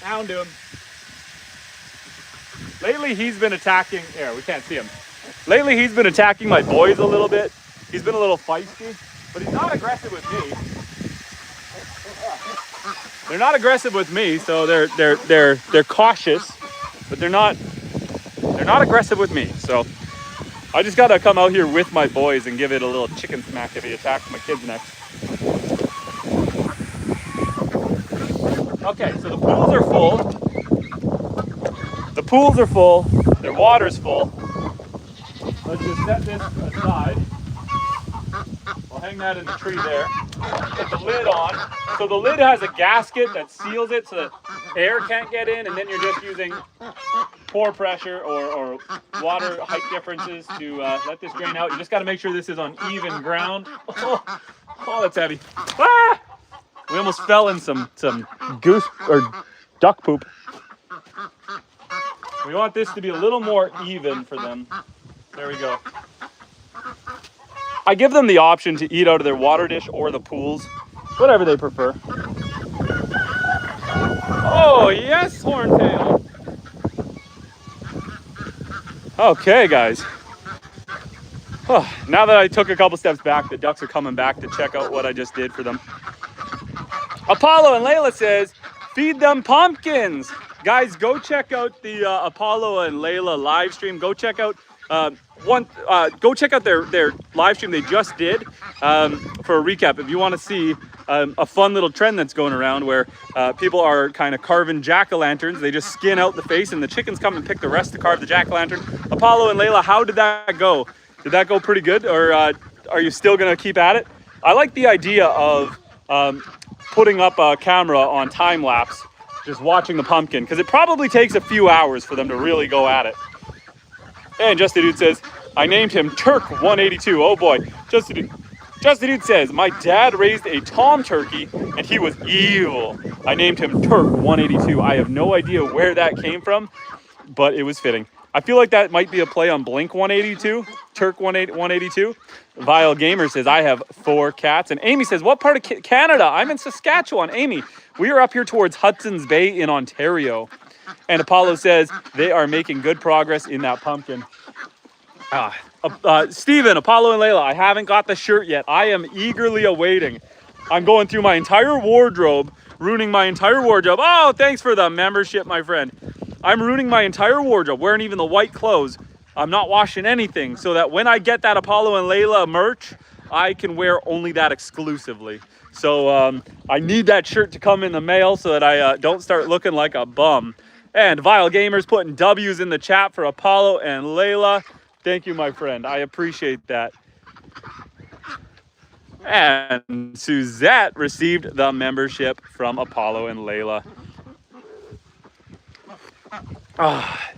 Houndoom. Lately he's been attacking, here, we can't see him. Lately he's been attacking my boys a little bit. He's been a little feisty, but he's not aggressive with me. They're not aggressive with me, so they're cautious, but they're not aggressive with me. So I just gotta come out here with my boys and give it a little chicken smack if he attacks my kids next. Okay, so the pools are full. The pools are full. Their water's full. Let's just set this aside. I'll hang that in the tree there. Put the lid on. So the lid has a gasket that seals it so that air can't get in, and then you're just using pour pressure or water height differences to let this drain out. You just got to make sure this is on even ground. Oh, that's heavy. Ah! We almost fell in some goose or duck poop. We want this to be a little more even for them. There we go. I give them the option to eat out of their water dish or the pools, whatever they prefer. Oh, yes, Horntail. Okay, guys. Oh, now that I took a couple steps back, the ducks are coming back to check out what I just did for them. Apollo and Layla says, feed them pumpkins. Guys, go check out the Apollo and Layla live stream. Go check out their live stream they just did. For a recap, if you want to see a fun little trend that's going around where people are kind of carving jack-o'-lanterns. They just skin out the face and the chickens come and pick the rest to carve the jack-o'-lantern. Apollo and Layla, how did that go? Did that go pretty good, or are you still gonna keep at it? I like the idea of putting up a camera on time lapse, just watching the pumpkin, because it probably takes a few hours for them to really go at it. And Justin Dude says, I named him Turk182. Oh boy, Justin Dude says, my dad raised a tom turkey and he was evil. I named him Turk182. I have no idea where that came from, but it was fitting. I feel like that might be a play on Blink 182, Turk 182. Vile Gamer says, I have 4 cats. And Amy says, what part of Canada? I'm in Saskatchewan. Amy, we are up here towards Hudson's Bay in Ontario. And Apollo says, they are making good progress in that pumpkin. Steven, Apollo and Layla, I haven't got the shirt yet. I am eagerly awaiting. I'm going through my entire wardrobe, ruining my entire wardrobe. Oh, thanks for the membership, my friend. I'm ruining my entire wardrobe, wearing even the white clothes. I'm not washing anything, so that when I get that Apollo and Layla merch, I can wear only that exclusively. So I need that shirt to come in the mail so that I don't start looking like a bum. And Vile Gamers putting W's in the chat for Apollo and Layla. Thank you, my friend. I appreciate that. And Suzette received the membership from Apollo and Layla.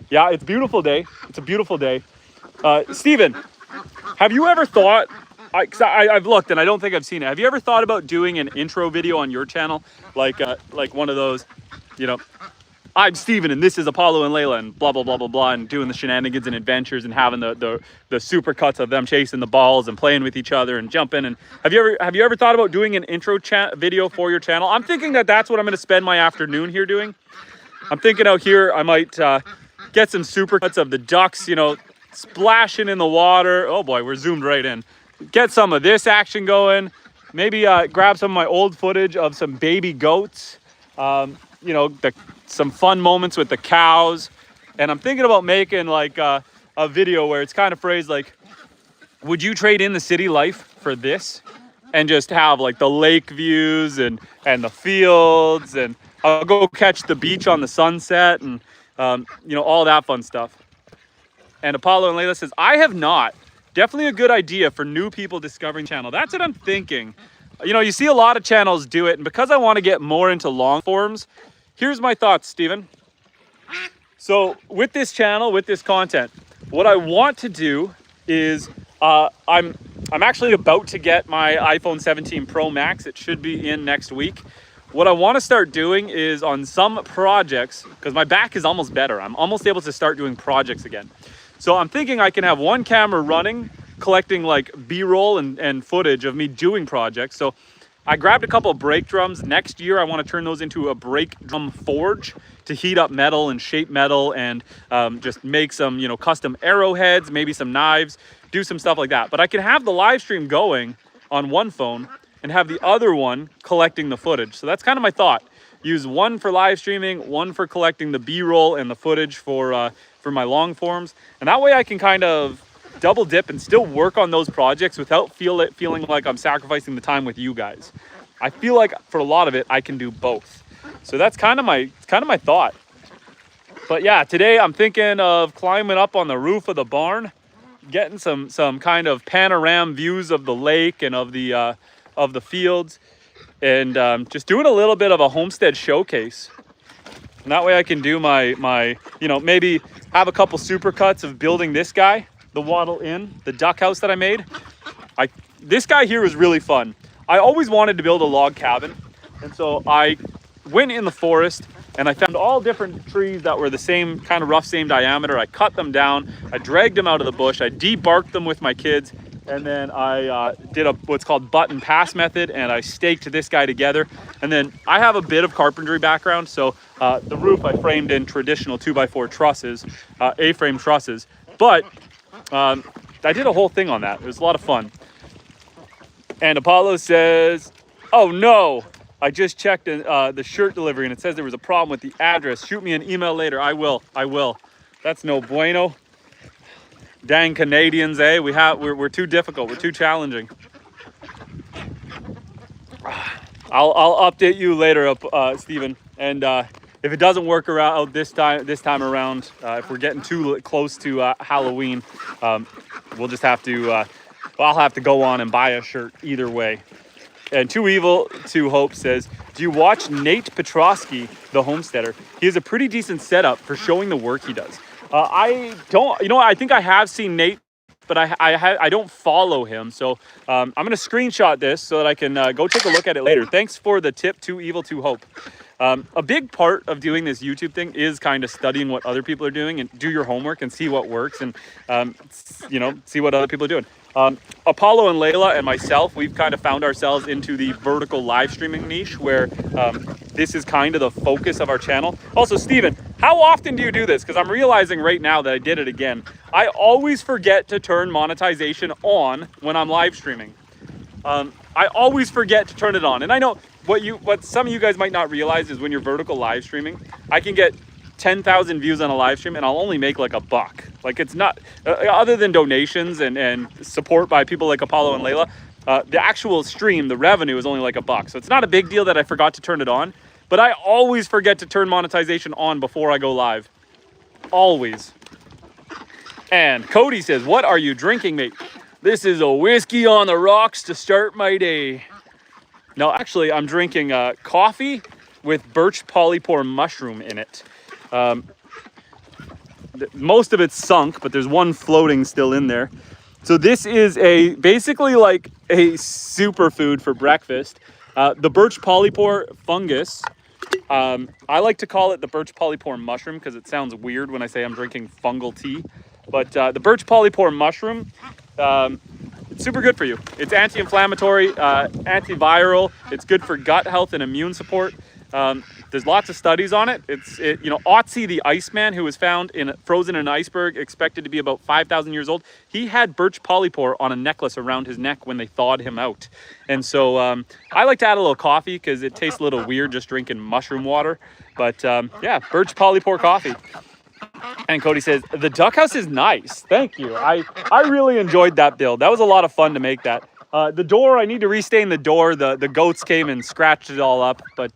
Yeah, it's a beautiful day. It's a beautiful day. Steven, have you ever thought, I've looked and I don't think I've seen it. Have you ever thought about doing an intro video on your channel? Like one of those, you know, I'm Steven and this is Apollo and Layla and blah, blah, blah, blah, blah, and doing the shenanigans and adventures and having the super cuts of them chasing the balls and playing with each other and jumping. And have you ever thought about doing an intro video for your channel? I'm thinking that that's what I'm going to spend my afternoon here doing. I'm thinking out here I might get some super cuts of the ducks, you know, splashing in the water. Oh boy, we're zoomed right in. Get some of this action going. Maybe grab some of my old footage of some baby goats. You know, some fun moments with the cows. And I'm thinking about making like a video where it's kind of phrased like, would you trade in the city life for this? And just have like the lake views and the fields, and I'll go catch the beach on the sunset and, you know, all that fun stuff. And Apollo and Layla says, I have not. Definitely a good idea for new people discovering the channel. That's what I'm thinking. You know, you see a lot of channels do it, and because I want to get more into long forms, here's my thoughts, Steven. So with this channel, with this content, what I want to do is I'm actually about to get my iPhone 17 Pro Max. It should be in next week. What I want to start doing is on some projects, because my back is almost better. I'm almost able to start doing projects again. So I'm thinking I can have one camera running, collecting like B-roll and footage of me doing projects. So I grabbed a couple of brake drums. Next year, I want to turn those into a brake drum forge to heat up metal and shape metal and just make some, you know, custom arrowheads, maybe some knives, do some stuff like that. But I can have the live stream going on one phone and have the other one collecting the footage. So that's kind of my thought. Use one for live streaming, one for collecting the B-roll and the footage for my long forms. And that way I can kind of double dip and still work on those projects without feeling like I'm sacrificing the time with you guys. I feel like for a lot of it, I can do both. So that's kind of my thought. But yeah, today I'm thinking of climbing up on the roof of the barn, getting some kind of panorama views of the lake and of the fields, and just doing a little bit of a homestead showcase. And that way I can do my you know, maybe have a couple super cuts of building this guy, the Wattle Inn, the duck house that I made. This guy here was really fun. I always wanted to build a log cabin, and so I went in the forest and I found all different trees that were the same kind of rough, same diameter. I cut them down, I dragged them out of the bush, I debarked them with my kids, and then I did what's called button pass method, and I staked this guy together. And then I have a bit of carpentry background, so the roof I framed in traditional 2x4 trusses, A-frame trusses. But I did a whole thing on that. It was a lot of fun. And Apollo says, "Oh no, I just checked the shirt delivery and it says there was a problem with the address. Shoot me an email later." I will. That's no bueno. Dang Canadians, eh? We're too difficult. We're too challenging. I'll update you later, Stephen. And if it doesn't work around this time around, if we're getting too close to Halloween, we'll just have to. I'll have to go on and buy a shirt either way. And Too Evil to Hope says, "Do you watch Nate Petrosky, the homesteader? He has a pretty decent setup for showing the work he does." I don't. You know, I think I have seen Nate, but I don't follow him. So I'm going to screenshot this so that I can go take a look at it later. Thanks for the tip, Too Evil to Hope. A big part of doing this YouTube thing is kind of studying what other people are doing and do your homework and see what works and, see what other people are doing. Apollo and Layla and myself, we've kind of found ourselves into the vertical live streaming niche where this is kind of the focus of our channel. Also, Steven, how often do you do this? Because I'm realizing right now that I did it again. I always forget to turn monetization on when I'm live streaming. I always forget to turn it on. And I know what some of you guys might not realize is when you're vertical live streaming, I can get 10,000 views on a live stream and I'll only make like $1. Like it's not, other than donations and support by people like Apollo and Layla, the actual stream, the revenue is only like $1. So it's not a big deal that I forgot to turn it on, but I always forget to turn monetization on before I go live. Always. And Cody says, "What are you drinking, mate?" "This is a whiskey on the rocks to start my day." No, actually, I'm drinking coffee with birch polypore mushroom in it. Most of it's sunk, but there's one floating still in there. So this is basically like a superfood for breakfast. The birch polypore fungus, I like to call it the birch polypore mushroom because it sounds weird when I say I'm drinking fungal tea. But the birch polypore mushroom, it's super good for you. It's anti-inflammatory, antiviral. It's good for gut health and immune support. There's lots of studies on it. Otzi the Iceman, who was found frozen in an iceberg, expected to be about 5,000 years old. He had birch polypore on a necklace around his neck when they thawed him out. And so I like to add a little coffee because it tastes a little weird just drinking mushroom water. But yeah, birch polypore coffee. And Cody says, "The duck house is nice. Thank you. I really enjoyed that build. That was a lot of fun to make that. The door, I need to restain the door. The goats came and scratched it all up. But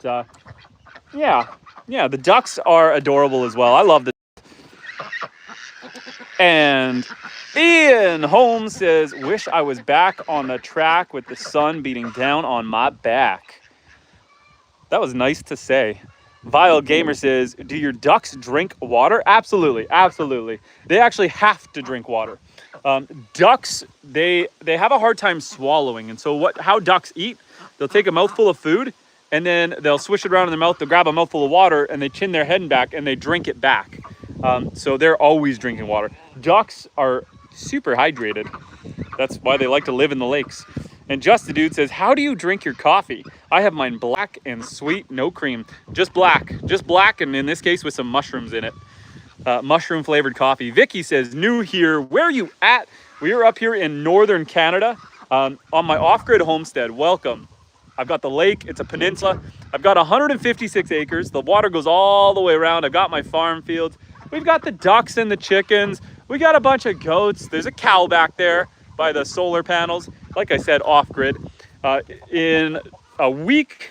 yeah, the ducks are adorable as well. I love the. And Ian Holmes says, "Wish I was back on the track with the sun beating down on my back." That was nice to say. Vile Gamer says, "Do your ducks drink water?" Absolutely. They actually have to drink water. Ducks, they have a hard time swallowing. And so how ducks eat, they'll take a mouthful of food and then they'll swish it around in their mouth. They'll grab a mouthful of water and they chin their head back and they drink it back. So they're always drinking water. Ducks are super hydrated. That's why they like to live in the lakes. And Just the Dude says, "How do you drink your coffee?" "I have mine black and sweet, no cream. Just black, and in this case with some mushrooms in it. Mushroom flavored coffee." Vicky says, "New here. Where are you at?" "We are up here in northern Canada on my off-grid homestead. Welcome. I've got the lake. It's a peninsula. I've got 156 acres. The water goes all the way around. I've got my farm fields. We've got the ducks and the chickens. We got a bunch of goats. There's a cow back there by the solar panels. Like I said, off-grid. In a week,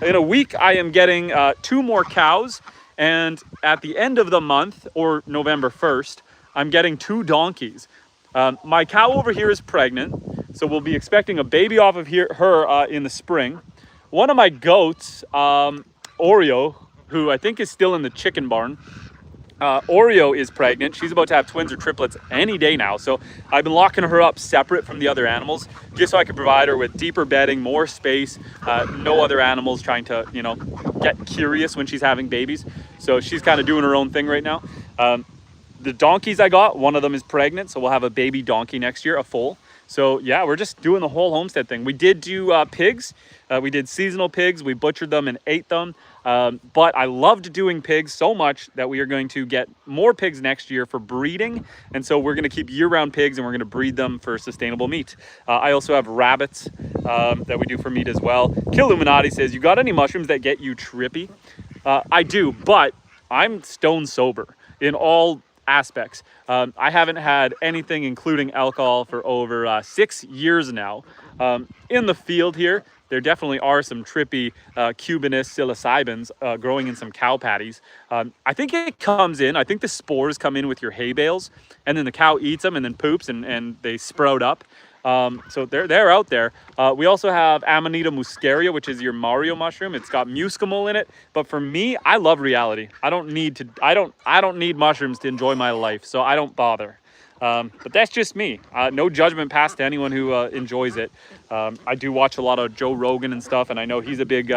I am getting 2 more cows. And at the end of the month, or November 1st, I'm getting 2 donkeys. My cow over here is pregnant, so we'll be expecting a baby off of her in the spring. One of my goats, Oreo, who I think is still in the chicken barn, Oreo is pregnant. She's about to have twins or triplets any day now. So I've been locking her up separate from the other animals just so I can provide her with deeper bedding, more space, no other animals trying to, get curious when she's having babies. So she's kind of doing her own thing right now. The donkeys I got, one of them is pregnant. So we'll have a baby donkey next year, a foal. So yeah, we're just doing the whole homestead thing. We did do pigs. We did seasonal pigs. We butchered them and ate them. But I loved doing pigs so much that we are going to get more pigs next year for breeding. And so we're going to keep year-round pigs and we're going to breed them for sustainable meat. I also have rabbits that we do for meat as well. Killuminati says, you got any mushrooms that get you trippy? I do, but I'm stone sober in all aspects. I haven't had anything including alcohol for over 6 years now. In the field here, there definitely are some trippy Cubanus psilocybins growing in some cow patties. I think it comes in, I think the spores come in with your hay bales, and then the cow eats them and then poops and they sprout up. So they're out there. We also have Amanita muscaria, which is your Mario mushroom. It's got muscimol in it. But for me, I love reality. I don't need mushrooms to enjoy my life, so I don't bother. But that's just me. No judgment passed to anyone who enjoys it. I do watch a lot of Joe Rogan and stuff, and I know he's a big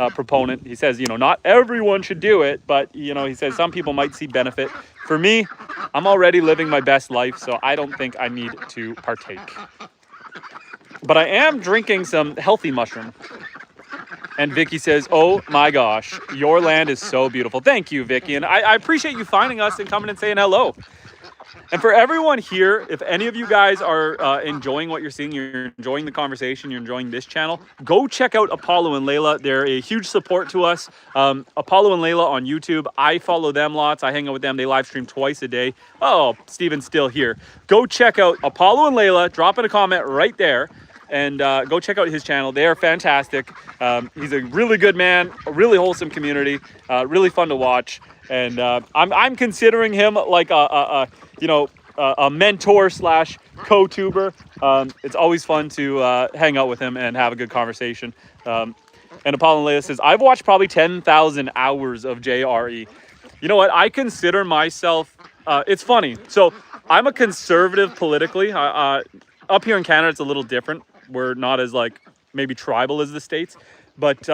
proponent. He says, not everyone should do it, but, he says some people might see benefit. For me, I'm already living my best life, so I don't think I need to partake. But I am drinking some healthy mushroom. And Vicky says, oh my gosh, your land is so beautiful. Thank you, Vicky. And I appreciate you finding us and coming and saying hello. And for everyone here, if any of you guys are enjoying what you're seeing, you're enjoying the conversation, you're enjoying this channel, go check out Apollo and Layla. They're a huge support to us. Apollo and Layla on YouTube. I follow them lots. I hang out with them. They live stream twice a day. Oh, Steven's still here. Go check out Apollo and Layla. Drop in a comment right there. And go check out his channel. They are fantastic. He's a really good man, a really wholesome community, really fun to watch. And I'm considering him like a mentor slash co-tuber. It's always fun to hang out with him and have a good conversation. And Apollo Leia says, I've watched probably 10,000 hours of JRE. You know what? I consider myself, it's funny. So I'm a conservative politically. Up here in Canada, it's a little different. We're not as maybe tribal as the States. But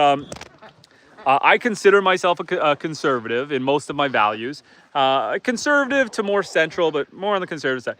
I consider myself a conservative in most of my values. Conservative to more central, but more on the conservative side.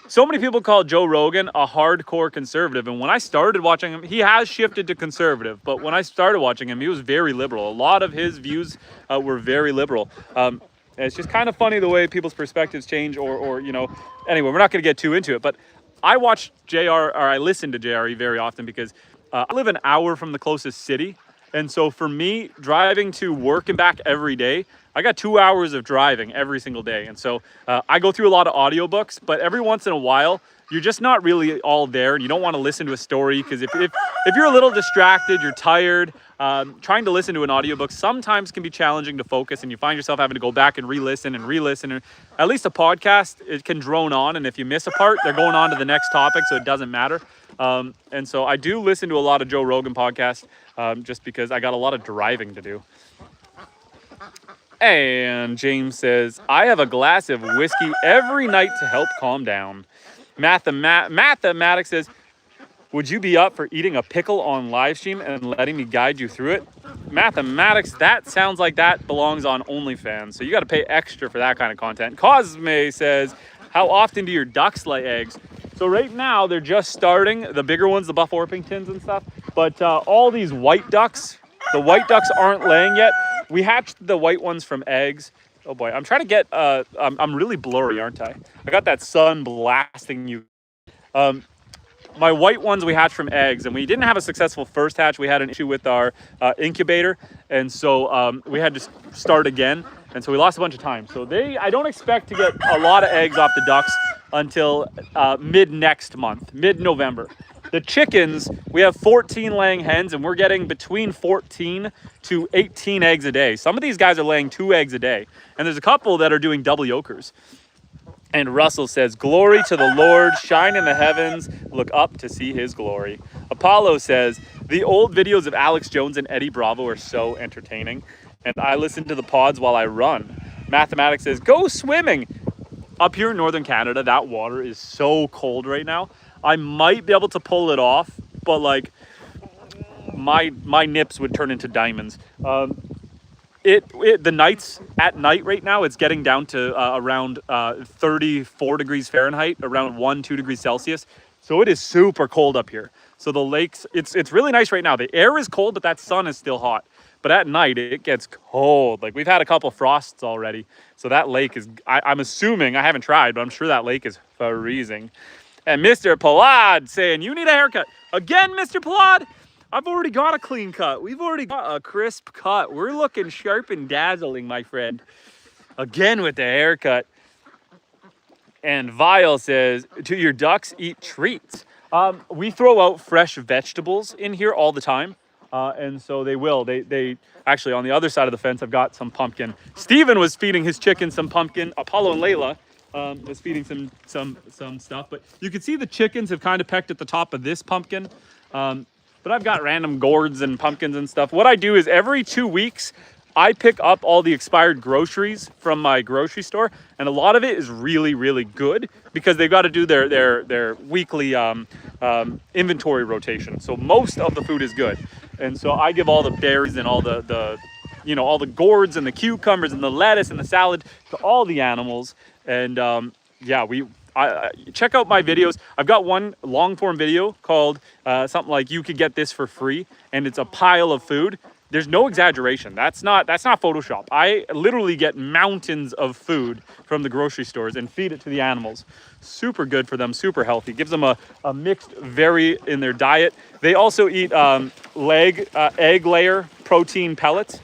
So many people call Joe Rogan a hardcore conservative. And when I started watching him, he has shifted to conservative. But when I started watching him, he was very liberal. A lot of his views were very liberal. And it's just kind of funny the way people's perspectives change anyway, we're not going to get too into it. But I I listen to JRE very often because I live an hour from the closest city. And so for me, driving to work and back every day, I got 2 hours of driving every single day. And so I go through a lot of audiobooks, but every once in a while, you're just not really all there and you don't want to listen to a story because if you're a little distracted, you're tired, trying to listen to an audiobook sometimes can be challenging to focus and you find yourself having to go back and re-listen. At least a podcast, it can drone on, and if you miss a part, they're going on to the next topic, so it doesn't matter. And so I do listen to a lot of Joe Rogan podcasts just because I got a lot of driving to do. And James says, I have a glass of whiskey every night to help calm down. Mathematics says, would you be up for eating a pickle on live stream and letting me guide you through it? Mathematics, that sounds like that belongs on OnlyFans. So you got to pay extra for that kind of content. Cosme says, how often do your ducks lay eggs? So right now they're just starting, the bigger ones, the Buff Orpingtons and stuff. But all these white ducks, the white ducks aren't laying yet. We hatched the white ones from eggs. Oh boy, I'm trying to get, I'm really blurry, aren't I? I got that sun blasting you. My white ones we hatched from eggs, and we didn't have a successful first hatch. We had an issue with our incubator, and so we had to start again, and so we lost a bunch of time. So I don't expect to get a lot of eggs off the ducks until mid-next month, mid-November. The chickens, we have 14 laying hens, and we're getting between 14 to 18 eggs a day. Some of these guys are laying 2 eggs a day, and there's a couple that are doing double yolkers. And Russell says, glory to the Lord, shine in the heavens, look up to see his glory. Apollo says, the old videos of Alex Jones and Eddie Bravo are so entertaining, and I listen to the pods while I run. Mathematics says, go swimming. Up here in Northern Canada, that water is so cold right now. I might be able to pull it off, but my nips would turn into diamonds. The nights at night right now, it's getting down to around 34 degrees Fahrenheit, around 1-2 degrees Celsius. So it is super cold up here. So the lakes, it's really nice right now. The air is cold, but that sun is still hot. But at night, it gets cold. Like we've had a couple frosts already. So that lake is, I'm assuming, I haven't tried, but I'm sure that lake is freezing. And Mr. Palad saying, you need a haircut. Again, Mr. Palad, I've already got a clean cut. We've already got a crisp cut. We're looking sharp and dazzling, my friend. Again with the haircut. And Vile says, do your ducks eat treats? We throw out fresh vegetables in here all the time. And so they will. They actually, on the other side of the fence, I've got some pumpkin. Steven was feeding his chickens some pumpkin. Apollo and Layla was feeding some stuff. But you can see the chickens have kind of pecked at the top of this pumpkin. But I've got random gourds and pumpkins and stuff. What I do is every 2 weeks, I pick up all the expired groceries from my grocery store, and a lot of it is really, really good because they've got to do their weekly inventory rotation. So most of the food is good, and so I give all the berries and all the all the gourds and the cucumbers and the lettuce and the salad to all the animals. And yeah, I check out my videos. I've got one long form video called something like "You could get this for free," and it's a pile of food. There's no exaggeration. That's not Photoshop. I literally get mountains of food from the grocery stores and feed it to the animals. Super good for them, super healthy. Gives them a mixed vary in their diet. They also eat egg layer protein pellets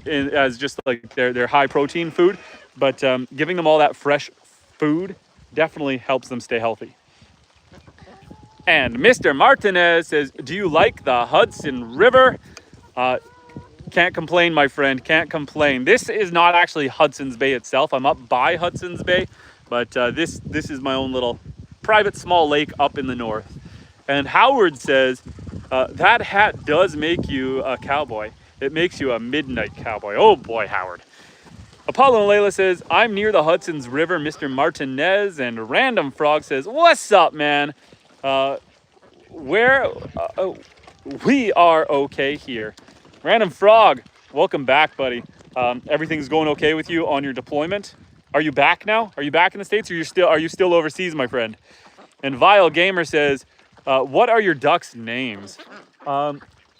as just like their high protein food. But giving them all that fresh food definitely helps them stay healthy. And Mr. Martinez says, do you like the Hudson River? Can't complain, my friend, can't complain. This is not actually Hudson's Bay itself. I'm up by Hudson's Bay, but this is my own little private small lake up in the north. And Howard says, that hat does make you a cowboy. It makes you a midnight cowboy. Oh boy, Howard. Apollo and Layla says, I'm near the Hudson's River, Mr. Martinez. And Random Frog says, what's up, man? We are okay here. Random Frog, welcome back, buddy. Everything's going okay with you on your deployment? Are you back now? Are you back in the States, or are you still overseas, my friend? And Vile Gamer says, what are your ducks' names?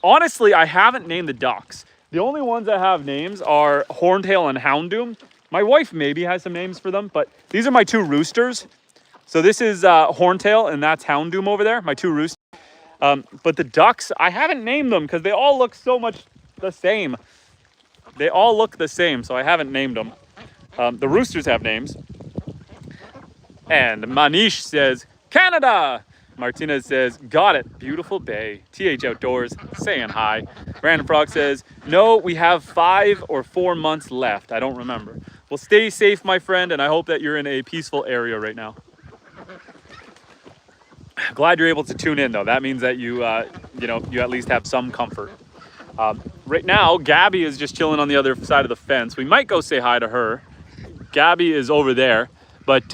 Honestly, I haven't named the ducks. The only ones that have names are Horntail and Houndoom. My wife maybe has some names for them, but these are my two roosters. So this is Horntail, and that's Houndoom over there, my two roosters. But the ducks, I haven't named them because they all look so much the same. They all look the same, so I haven't named them. The roosters have names. And Manish says, Canada! Martinez says, got it, beautiful bay. TH Outdoors, saying hi. Random Frog says, no, we have 5 or 4 months left. I don't remember. Well, stay safe, my friend, and I hope that you're in a peaceful area right now. Glad you're able to tune in, though. That means that you at least have some comfort. Right now, Gabby is just chilling on the other side of the fence. We might go say hi to her. Gabby is over there, but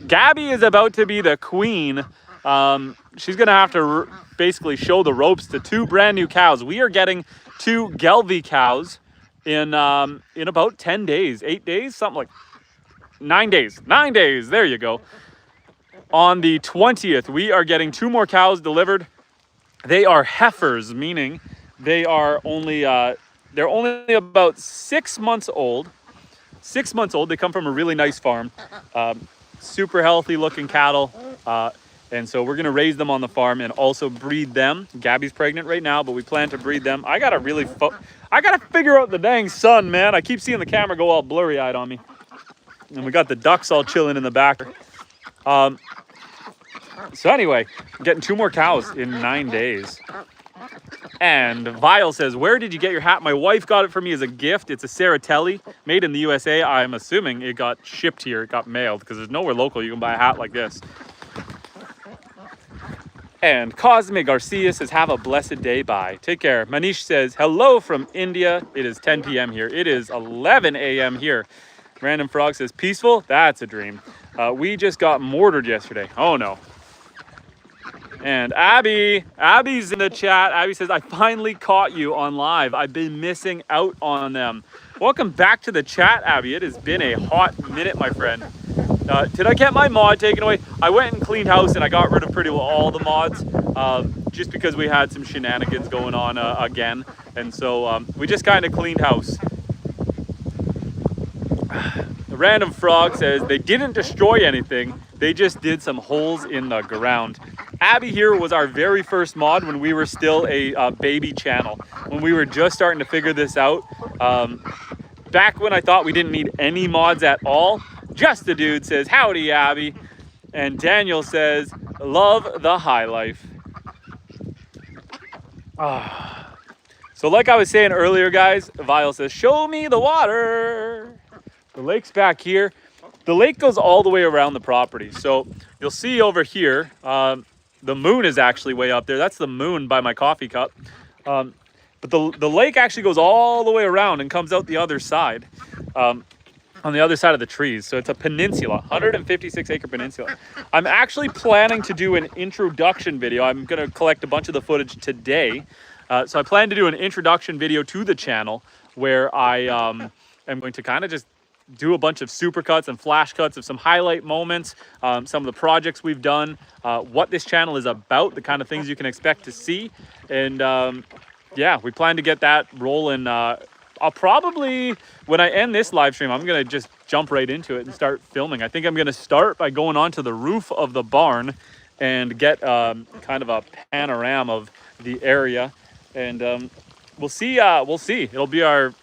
Gabby is about to be the queen. She's gonna have to basically show the ropes to 2 brand new cows. We are getting 2 Gelbvieh cows in about 10 days, 8 days, something like 9 days. 9 days. There you go. On the 20th, we are getting 2 more cows delivered. They are heifers, meaning they are only they're only about 6 months old. 6 months old. They come from a really nice farm. Super healthy looking cattle. And so we're gonna raise them on the farm and also breed them. Gabby's pregnant right now, but we plan to breed them. I gotta figure out the dang sun, man. I keep seeing the camera go all blurry-eyed on me. And we got the ducks all chilling in the back. So anyway, I'm getting 2 more cows in 9 days. And Vile says, where did you get your hat? My wife got it for me as a gift. It's a Saratelli, made in the USA. I'm assuming it got shipped here, it got mailed, because there's nowhere local you can buy a hat like this. And Cosme Garcia says, have a blessed day, bye. Take care. Manish says, hello from India. It is 10 p.m. here. It is 11 a.m. here. Random Frog says, peaceful? That's a dream. We just got mortared yesterday. Oh no. And Abby's in the chat. Abby says, I finally caught you on live. I've been missing out on them. Welcome back to the chat, Abby. It has been a hot minute, my friend. Did I get my mod taken away? I went and cleaned house and I got rid of pretty well all the mods, just because we had some shenanigans going on again. And so we just kind of cleaned house. The random frog says they didn't destroy anything. They just did some holes in the ground. Abby here was our very first mod when we were still a baby channel. When we were just starting to figure this out. Back when I thought we didn't need any mods at all. Just the Dude says, howdy, Abby. And Daniel says, love the high life. So like I was saying earlier, guys, Vile says, show me the water. The lake's back here. The lake goes all the way around the property. So you'll see over here, the moon is actually way up there. That's the moon by my coffee cup. But the lake actually goes all the way around and comes out the other side. On the other side of the trees. So it's a peninsula, 156 acre peninsula. I'm actually planning to do an introduction video. I'm going to collect a bunch of the footage today. So I plan to do an introduction video to the channel where I am going to kind of just do a bunch of supercuts and flash cuts of some highlight moments, some of the projects we've done, what this channel is about, the kind of things you can expect to see. And yeah, we plan to get that rolling. I'll probably, when I end this live stream, I'm going to just jump right into it and start filming. I think I'm going to start by going onto the roof of the barn and get kind of a panorama of the area. And we'll see. It'll be our,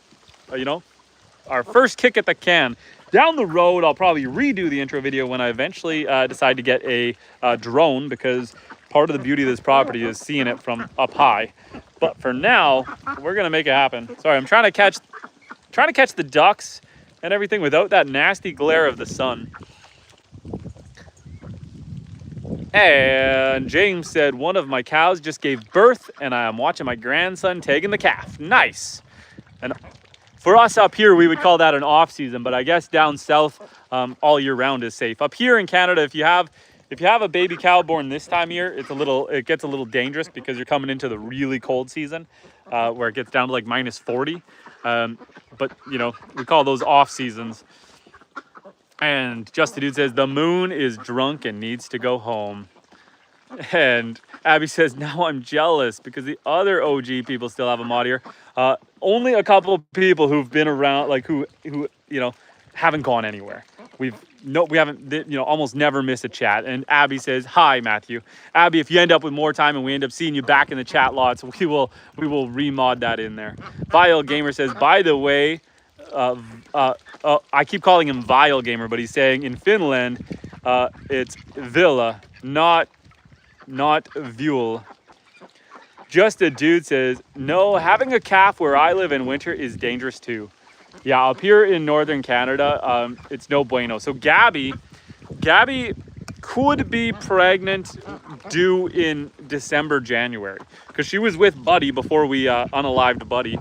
our first kick at the can. Down the road, I'll probably redo the intro video when I eventually decide to get a drone, because part of the beauty of this property is seeing it from up high. But for now, we're gonna make it happen. Sorry, I'm trying to catch the ducks and everything without that nasty glare of the sun. And James said, one of my cows just gave birth and I am watching my grandson tagging the calf. Nice. And for us up here, we would call that an off season, but I guess down south, all year round is safe. Up here in Canada, if you have a baby cow born this time of year, it gets a little dangerous because you're coming into the really cold season, where it gets down to like -40. But we call those off seasons. And Just the Dude says the moon is drunk and needs to go home. And Abby says, now I'm jealous because the other OG people still have a mod here. Only a couple of people who've been around, like who haven't gone anywhere. We haven't, almost never miss a chat. And Abby says, hi, Matthew. Abby, if you end up with more time and we end up seeing you back in the chat lots, we will remod that in there. Vile Gamer says, by the way, I keep calling him Vile Gamer, but he's saying in Finland, it's Villa, not Vule. Just a Dude says, no, having a calf where I live in winter is dangerous too. Yeah, up here in northern Canada, it's no bueno. So Gabby could be pregnant due in December, January, because she was with Buddy before we unalived Buddy.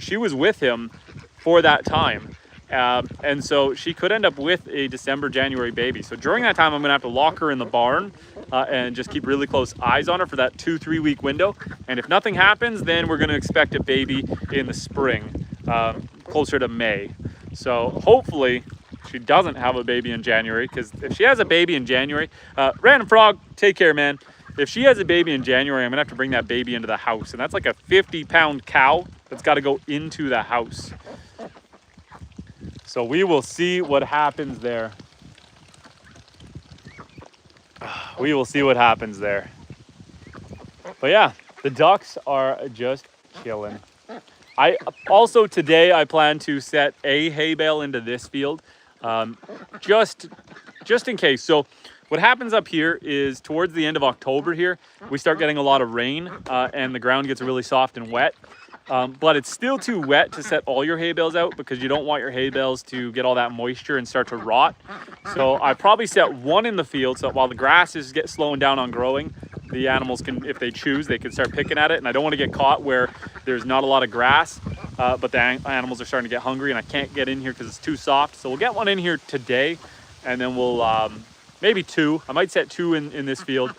She was with him for that time. And so she could end up with a December, January baby. So during that time, I'm going to have to lock her in the barn and just keep really close eyes on her for that 2-3 week window. And if nothing happens, then we're going to expect a baby in the spring, closer to May. So hopefully she doesn't have a baby in January, because if she has a baby in January, Random Frog, take care, man. If she has a baby in January, I'm going to have to bring that baby into the house. And that's like a 50-pound cow that's got to go into the house. So we will see what happens there. We will see what happens there. But yeah, the ducks are just chilling. Today I plan to set a hay bale into this field, just in case. So what happens up here is towards the end of October here, we start getting a lot of rain, and the ground gets really soft and wet. But it's still too wet to set all your hay bales out, because you don't want your hay bales to get all that moisture and start to rot. So I probably set one in the field, so while the grass is slowing down on growing, the animals can, if they choose, they can start picking at it. And I don't want to get caught where there's not a lot of grass, but the animals are starting to get hungry and I can't get in here because it's too soft. So we'll get one in here today, and then we'll maybe two. I might set two in this field,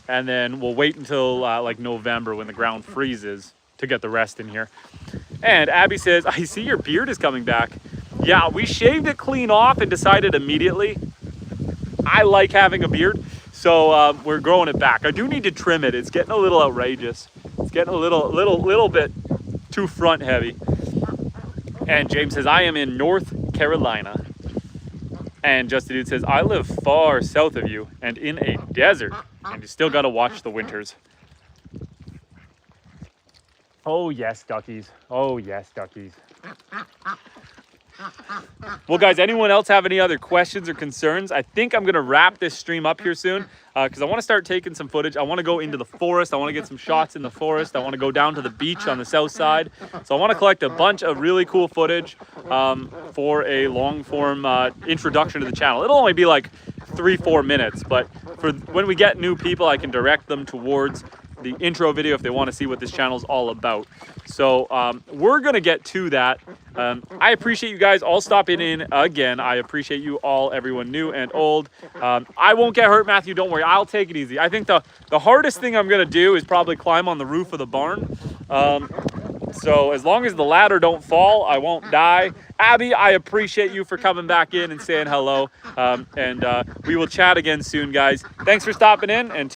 and then we'll wait until like November when the ground freezes to get the rest in here. And Abby says, I see your beard is coming back. Yeah, we shaved it clean off and decided immediately I like having a beard, so we're growing it back. I do need to trim it. It's getting a little outrageous. It's getting a little bit too front heavy. And James says, I am in North Carolina. And Justin Dude says, I live far south of you and in a desert, and you still got to watch the winters. Oh yes, duckies. Oh yes, duckies. Well, guys, anyone else have any other questions or concerns? I think I'm going to wrap this stream up here soon because I want to start taking some footage. I want to go into the forest. I want to get some shots in the forest. I want to go down to the beach on the south side. So I want to collect a bunch of really cool footage for a long-form introduction to the channel. It'll only be like 3-4 minutes, but for when we get new people, I can direct them towards the intro video if they want to see what this channel is all about. So we're gonna get to that. I appreciate you guys all stopping in again. I appreciate you all, everyone new and old. I won't get hurt, Matthew, don't worry. I'll take it easy. I think the hardest thing I'm gonna do is probably climb on the roof of the barn. So as long as the ladder don't fall, I won't die. Abby, I appreciate you for coming back in and saying hello. And we will chat again soon, guys. Thanks for stopping in, and